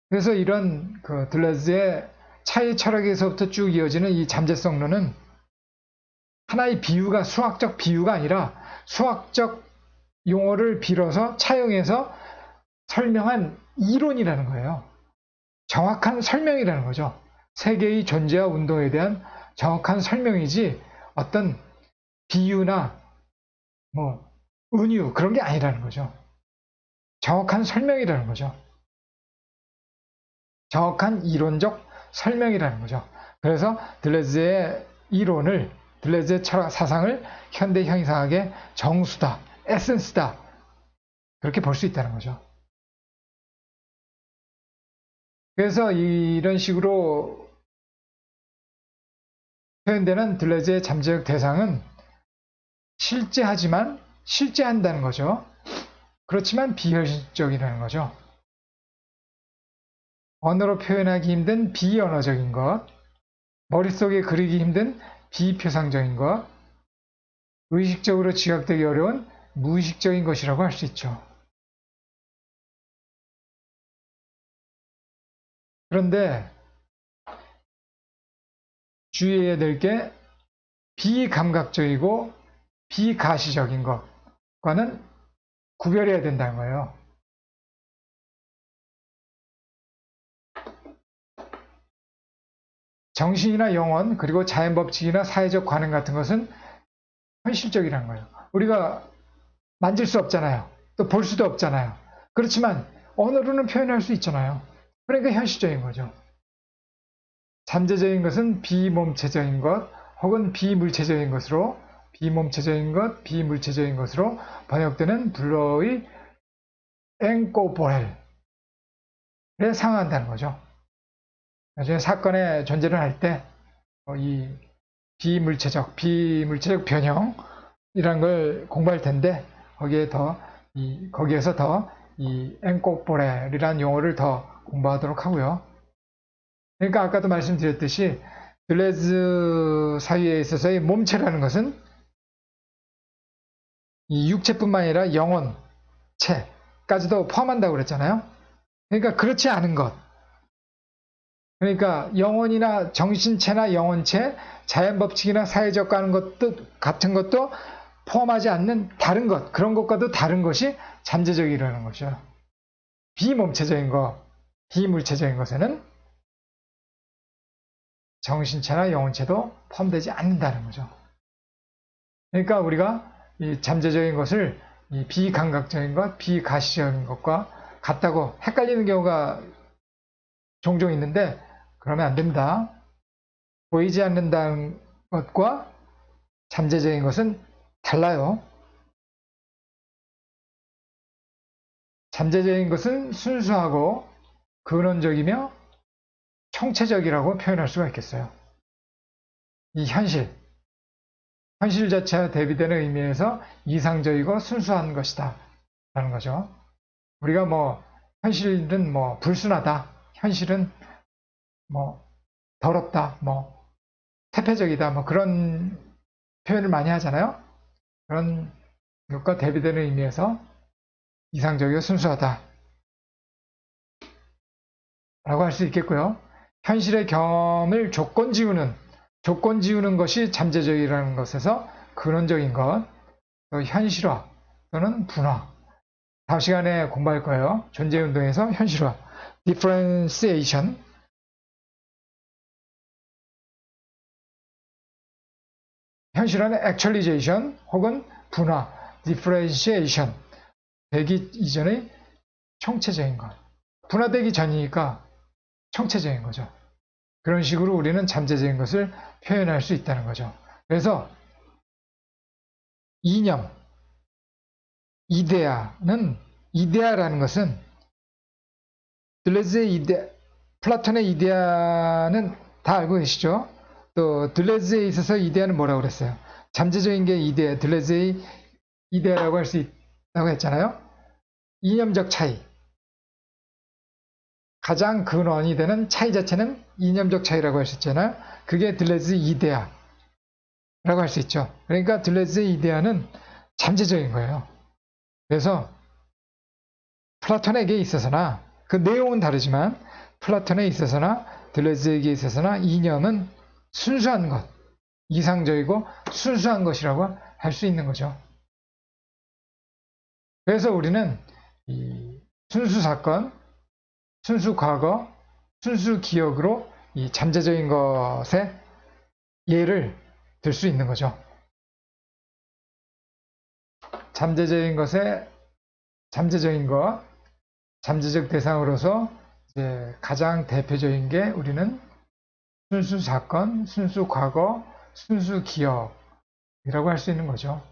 그래서 이런 들레즈의 차이 철학에서부터 쭉 이어지는 이 잠재성론은 하나의 비유가 수학적 비유가 아니라 수학적 용어를 빌어서 차용해서 설명한 이론이라는 거예요. 정확한 설명이라는 거죠. 세계의 존재와 운동에 대한 정확한 설명이지 어떤 비유나 뭐 은유 그런 게 아니라는 거죠. 정확한 설명이라는 거죠. 정확한 이론적 설명이라는 거죠. 그래서 들레즈의 이론을, 들레즈의 철학 사상을 현대 형이상학의 정수다, 에센스다, 그렇게 볼 수 있다는 거죠. 그래서 이런 식으로 표현되는 들레즈의 잠재적 대상은 실제하지만 실제한다는 거죠. 그렇지만 비현실적이라는 거죠. 언어로 표현하기 힘든 비언어적인 것, 머릿속에 그리기 힘든 비표상적인 것, 의식적으로 지각되기 어려운 무의식적인 것이라고 할 수 있죠. 그런데 주의해야 될 게 비감각적이고 비가시적인 것과는 구별해야 된다는 거예요. 정신이나 영혼, 그리고 자연법칙이나 사회적 관행 같은 것은 현실적이라는 거예요. 우리가 만질 수 없잖아요. 또 볼 수도 없잖아요. 그렇지만 언어로는 표현할 수 있잖아요. 그러니까 현실적인 거죠. 잠재적인 것은 비몸체적인 것 혹은 비물체적인 것으로, 비몸체적인 것, 비물체적인 것으로 번역되는 불어의 앵꼬보렐에 상응한다는 거죠. 나중에 사건의 존재를 할 때 이 비물체적 변형이라는 걸 공부할 텐데 거기에서 더 이 앵꼬보렐이라는 용어를 더 공부하도록 하고요. 그러니까 아까도 말씀드렸듯이 들레즈 사이에 있어서의 몸체라는 것은 이 육체뿐만 아니라 영혼체까지도 포함한다고 그랬잖아요. 그러니까 그렇지 않은 것, 그러니까 영혼이나 정신체나 영혼체, 자연법칙이나 사회적 같은 것도 포함하지 않는 다른 것, 그런 것과도 다른 것이 잠재적이라는 거죠. 비몸체적인 것, 비물체적인 것에는 정신체나 영혼체도 포함되지 않는다는 거죠. 그러니까 우리가 이 잠재적인 것을 이 비감각적인 것, 비가시적인 것과 같다고 헷갈리는 경우가 종종 있는데 그러면 안 됩니다. 보이지 않는다는 것과 잠재적인 것은 달라요. 잠재적인 것은 순수하고 근원적이며 총체적이라고 표현할 수가 있겠어요. 이 현실 자체와 대비되는 의미에서 이상적이고 순수한 것이다 라는 거죠. 우리가 현실은 불순하다, 현실은 더럽다, 태폐적이다, 그런 표현을 많이 하잖아요. 그런 것과 대비되는 의미에서 이상적이고 순수하다 라고 할 수 있겠고요. 현실의 경험을 조건 지우는 것이 잠재적이라는 것에서 근원적인 것, 또 현실화 또는 분화. 다음 시간에 공부할 거예요. 존재운동에서 현실화, differentiation. 현실화는 actualization 혹은 분화, differentiation. 되기 이전의 총체적인 것. 분화되기 전이니까 총체적인 거죠. 그런 식으로 우리는 잠재적인 것을 표현할 수 있다는 거죠. 그래서 이념, 이데아라는 것은 들레즈의 플라톤의 이데아는 다 알고 계시죠? 또 들레즈에 있어서 이데아는 뭐라고 그랬어요? 잠재적인 게 이데아, 들레즈의 이데아라고 할 수 있다고 했잖아요. 이념적 차이. 가장 근원이 되는 차이 자체는 이념적 차이라고 할 수 있잖아요. 그게 들레즈 이데아라고 할 수 있죠. 그러니까 들레즈의 이데아는 잠재적인 거예요. 그래서 플라톤에게 있어서나 그 내용은 다르지만 플라톤에 있어서나 들레즈에게 있어서나 이념은 순수한 것, 이상적이고 순수한 것이라고 할 수 있는 거죠. 그래서 우리는 이 순수 사건, 순수 과거, 순수 기억으로 이 잠재적인 것에 예를 들 수 있는 거죠. 잠재적인 것에 잠재적인 것, 잠재적 대상으로서 이제 가장 대표적인 게 우리는 순수 사건, 순수 과거, 순수 기억이라고 할 수 있는 거죠.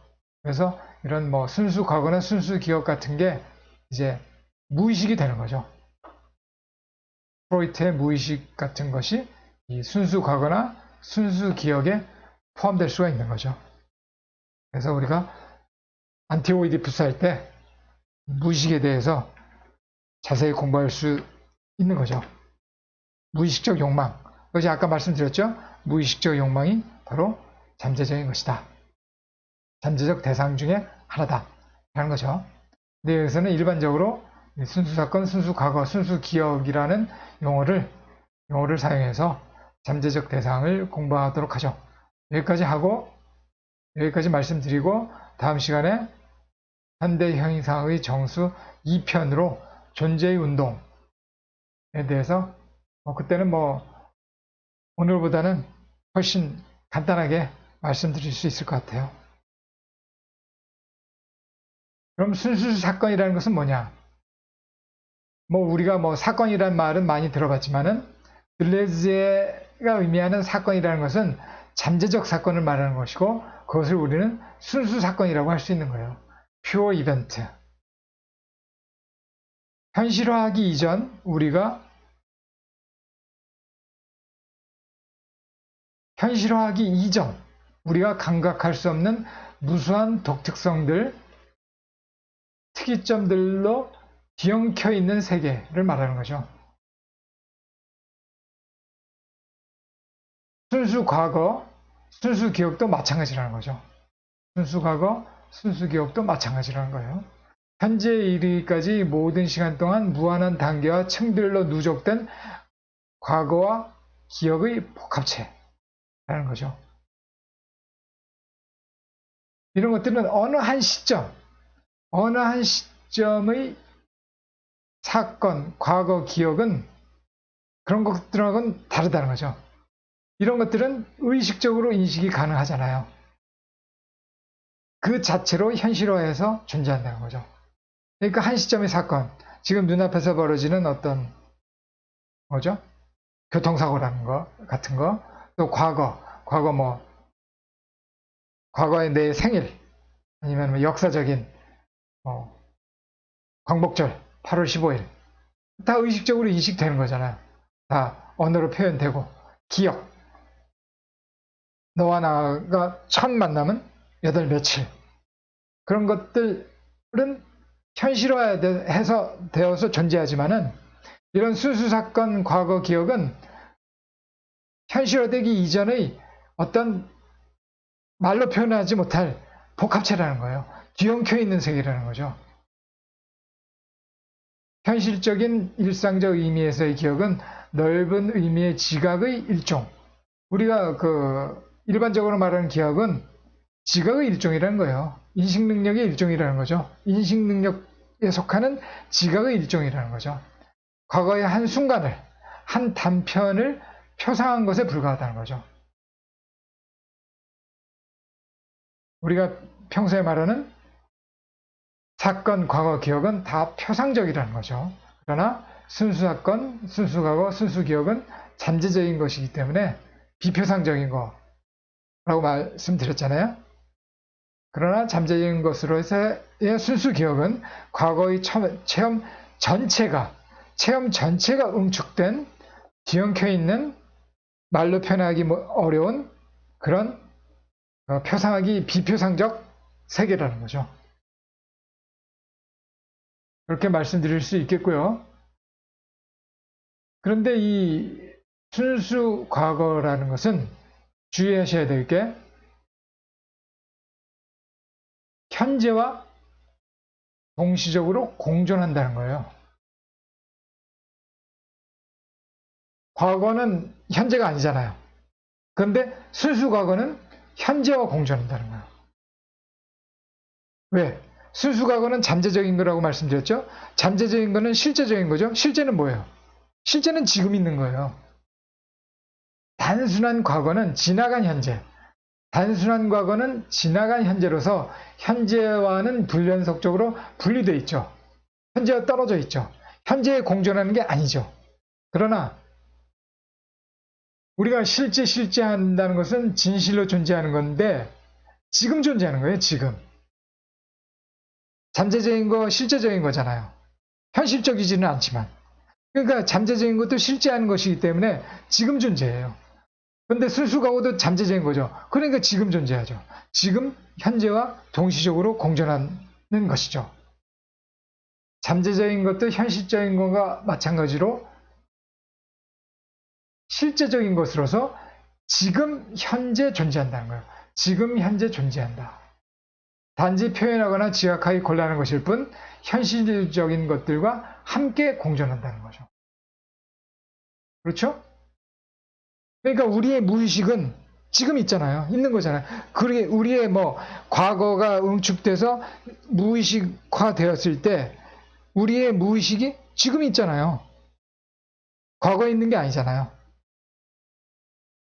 그래서 이런 뭐 순수 과거나 순수 기억 같은 게 이제 무의식이 되는 거죠. 프로이트의 무의식 같은 것이 이 순수 과거나 순수 기억에 포함될 수가 있는 거죠. 그래서 우리가 안티오이디푸스 할 때 무의식에 대해서 자세히 공부할 수 있는 거죠. 무의식적 욕망. 그것이 아까 말씀드렸죠. 무의식적 욕망이 바로 잠재적인 것이다. 잠재적 대상 중에 하나다. 라는 거죠. 근데 여기서는 일반적으로 순수사건, 순수과거, 순수기억이라는 용어를 사용해서 잠재적 대상을 공부하도록 하죠. 여기까지 하고, 여기까지 말씀드리고, 다음 시간에 현대 형이상의 정수 2편으로 존재의 운동에 대해서 그때는 오늘보다는 훨씬 간단하게 말씀드릴 수 있을 것 같아요. 그럼 순수 사건이라는 것은 뭐냐? 우리가 사건이라는 말은 많이 들어봤지만은 들레즈가 의미하는 사건이라는 것은 잠재적 사건을 말하는 것이고 그것을 우리는 순수 사건이라고 할 수 있는 거예요. 퓨어 이벤트. 현실화하기 이전 우리가 감각할 수 없는 무수한 독특성들, 특이점들로 뒤엉켜 있는 세계를 말하는 거죠. 순수 과거, 순수 기억도 마찬가지라는 거죠. 순수 과거, 순수 기억도 마찬가지라는 거예요. 현재에 이르기까지 모든 시간 동안 무한한 단계와 층들로 누적된 과거와 기억의 복합체라는 거죠. 이런 것들은 어느 한 시점의 사건, 과거, 기억은 그런 것들하고는 다르다는 거죠. 이런 것들은 의식적으로 인식이 가능하잖아요. 그 자체로 현실화해서 존재한다는 거죠. 그러니까 한 시점의 사건, 지금 눈앞에서 벌어지는 어떤 교통사고라는 거 같은 거, 또 과거의 내 생일, 아니면 역사적인 광복절 8월 15일 다 의식적으로 인식되는 거잖아요. 다 언어로 표현되고 기억, 너와 나가 첫 만남은 몇 월 며칠, 그런 것들은 현실화해서 되어서 존재하지만은 이런 순수사건 과거 기억은 현실화되기 이전의 어떤 말로 표현하지 못할 복합체라는 거예요. 뒤엉켜 있는 세계라는 거죠. 현실적인 일상적 의미에서의 기억은 넓은 의미의 지각의 일종. 우리가 일반적으로 말하는 기억은 지각의 일종이라는 거예요. 인식 능력의 일종이라는 거죠. 인식 능력에 속하는 지각의 일종이라는 거죠. 과거의 한 순간을, 한 단편을 표상한 것에 불과하다는 거죠. 우리가 평소에 말하는 사건, 과거, 기억은 다 표상적이라는 거죠. 그러나 순수사건, 순수과거, 순수기억은 잠재적인 것이기 때문에 비표상적인 거라고 말씀드렸잖아요. 그러나 잠재적인 것으로서의 순수기억은 과거의 체험 전체가 응축된 뒤엉켜 있는 말로 표현하기 어려운 그런 표상하기 비표상적 세계라는 거죠. 그렇게 말씀드릴 수 있겠고요. 그런데 이 순수 과거라는 것은 주의하셔야 될 게 현재와 동시적으로 공존한다는 거예요. 과거는 현재가 아니잖아요. 그런데 순수 과거는 현재와 공존한다는 거예요. 왜? 순수 과거는 잠재적인 거라고 말씀드렸죠? 잠재적인 거는 실제적인 거죠? 실제는 뭐예요? 실제는 지금 있는 거예요. 단순한 과거는 지나간 현재, 단순한 과거는 지나간 현재로서 현재와는 불연속적으로 분리되어 있죠. 현재와 떨어져 있죠. 현재에 공존하는 게 아니죠. 그러나 우리가 실제 한다는 것은 진실로 존재하는 건데 지금 존재하는 거예요. 지금. 잠재적인 거 실제적인 거잖아요. 현실적이지는 않지만. 그러니까 잠재적인 것도 실제하는 것이기 때문에 지금 존재해요. 근데 순수과거도 잠재적인 거죠. 그러니까 지금 존재하죠. 지금 현재와 동시적으로 공존하는 것이죠. 잠재적인 것도 현실적인 것과 마찬가지로 실제적인 것으로서 지금 현재 존재한다는 거예요. 지금 현재 존재한다. 단지 표현하거나 지각하기 곤란한 것일 뿐 현실적인 것들과 함께 공존한다는 거죠. 그렇죠? 그러니까 우리의 무의식은 지금 있잖아요. 있는 거잖아요. 그게 우리의 과거가 응축돼서 무의식화 되었을 때 우리의 무의식이 지금 있잖아요. 과거에 있는 게 아니잖아요.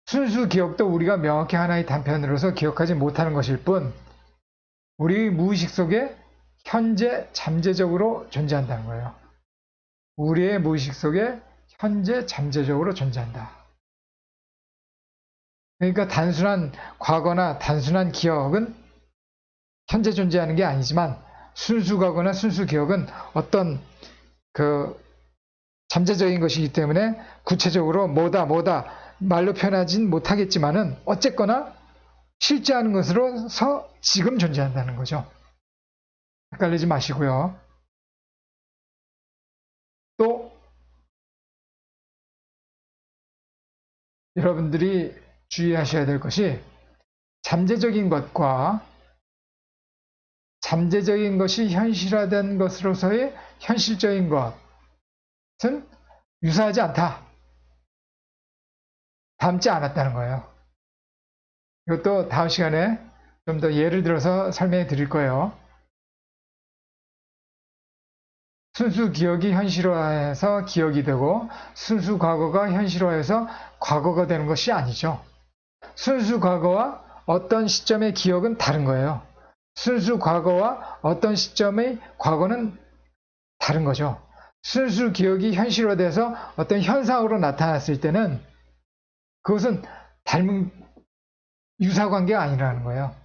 순수 기억도 우리가 명확히 하나의 단편으로서 기억하지 못하는 것일 뿐 우리 무의식 속에 현재 잠재적으로 존재한다는 거예요. 우리의 무의식 속에 현재 잠재적으로 존재한다. 그러니까 단순한 과거나 단순한 기억은 현재 존재하는 게 아니지만 순수 과거나 순수 기억은 어떤 잠재적인 것이기 때문에 구체적으로 뭐다 말로 표현하진 못하겠지만은 어쨌거나 실제하는 것으로서 지금 존재한다는 거죠. 헷갈리지 마시고요. 또 여러분들이 주의하셔야 될 것이 잠재적인 것과 잠재적인 것이 현실화된 것으로서의 현실적인 것은 유사하지 않다. 닮지 않았다는 거예요. 이것도 다음 시간에 좀 더 예를 들어서 설명해 드릴 거예요. 순수 기억이 현실화해서 기억이 되고 순수 과거가 현실화해서 과거가 되는 것이 아니죠. 순수 과거와 어떤 시점의 기억은 다른 거예요. 순수 과거와 어떤 시점의 과거는 다른 거죠. 순수 기억이 현실화돼서 어떤 현상으로 나타났을 때는 그것은 닮은 유사관계가 아니라는 거예요.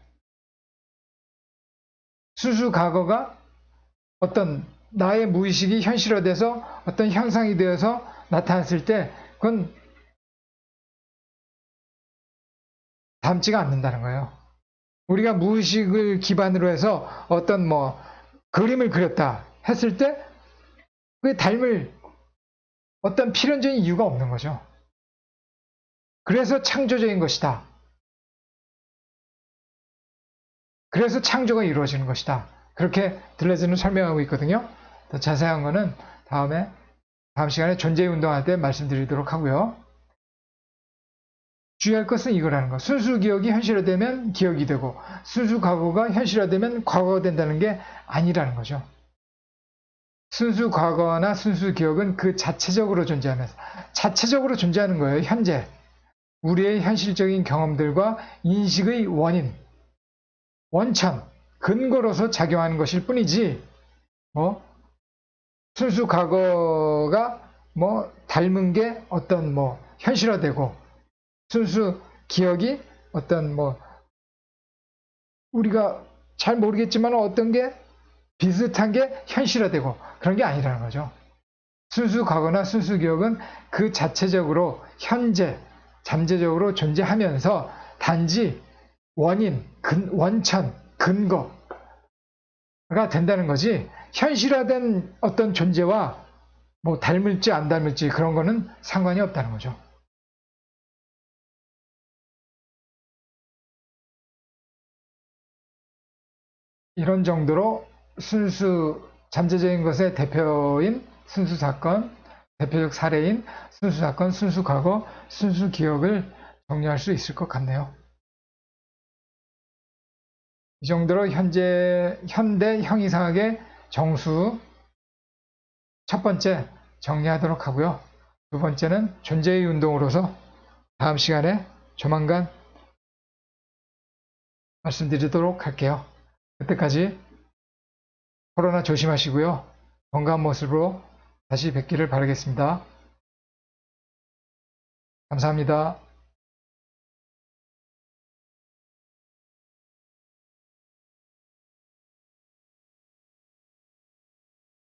순수 과거가 어떤 나의 무의식이 현실화돼서 어떤 형상이 되어서 나타났을 때 그건 닮지가 않는다는 거예요. 우리가 무의식을 기반으로 해서 어떤 그림을 그렸다 했을 때 그게 닮을 어떤 필연적인 이유가 없는 거죠. 그래서 창조적인 것이다. 그래서 창조가 이루어지는 것이다. 그렇게 들레즈는 설명하고 있거든요. 더 자세한 거는 다음 시간에 존재의 운동할 때 말씀드리도록 하고요. 주의할 것은 이거라는 거. 순수 기억이 현실화되면 기억이 되고 순수 과거가 현실화되면 과거가 된다는 게 아니라는 거죠. 순수 과거나 순수 기억은 그 자체적으로 존재하면서 자체적으로 존재하는 거예요. 현재. 우리의 현실적인 경험들과 인식의 원인, 원천, 근거로서 작용하는 것일 뿐이지 순수 과거가 닮은 게 어떤 현실화되고 순수 기억이 어떤 우리가 잘 모르겠지만 어떤 게 비슷한 게 현실화되고 그런 게 아니라는 거죠. 순수 과거나 순수 기억은 그 자체적으로 현재 잠재적으로 존재하면서 단지 원인, 원천, 근거가 된다는 거지 현실화된 어떤 존재와 닮을지 안 닮을지 그런 거는 상관이 없다는 거죠. 이런 정도로 순수 잠재적인 것의 대표인 순수 사건, 대표적 사례인 순수 사건, 순수 과거, 순수 기억을 정리할 수 있을 것 같네요. 이 정도로 현대 형이상학의 정수 첫 번째 정리하도록 하고요. 두 번째는 존재의 운동으로서 다음 시간에 조만간 말씀드리도록 할게요. 그때까지 코로나 조심하시고요. 건강한 모습으로 다시 뵙기를 바라겠습니다. 감사합니다.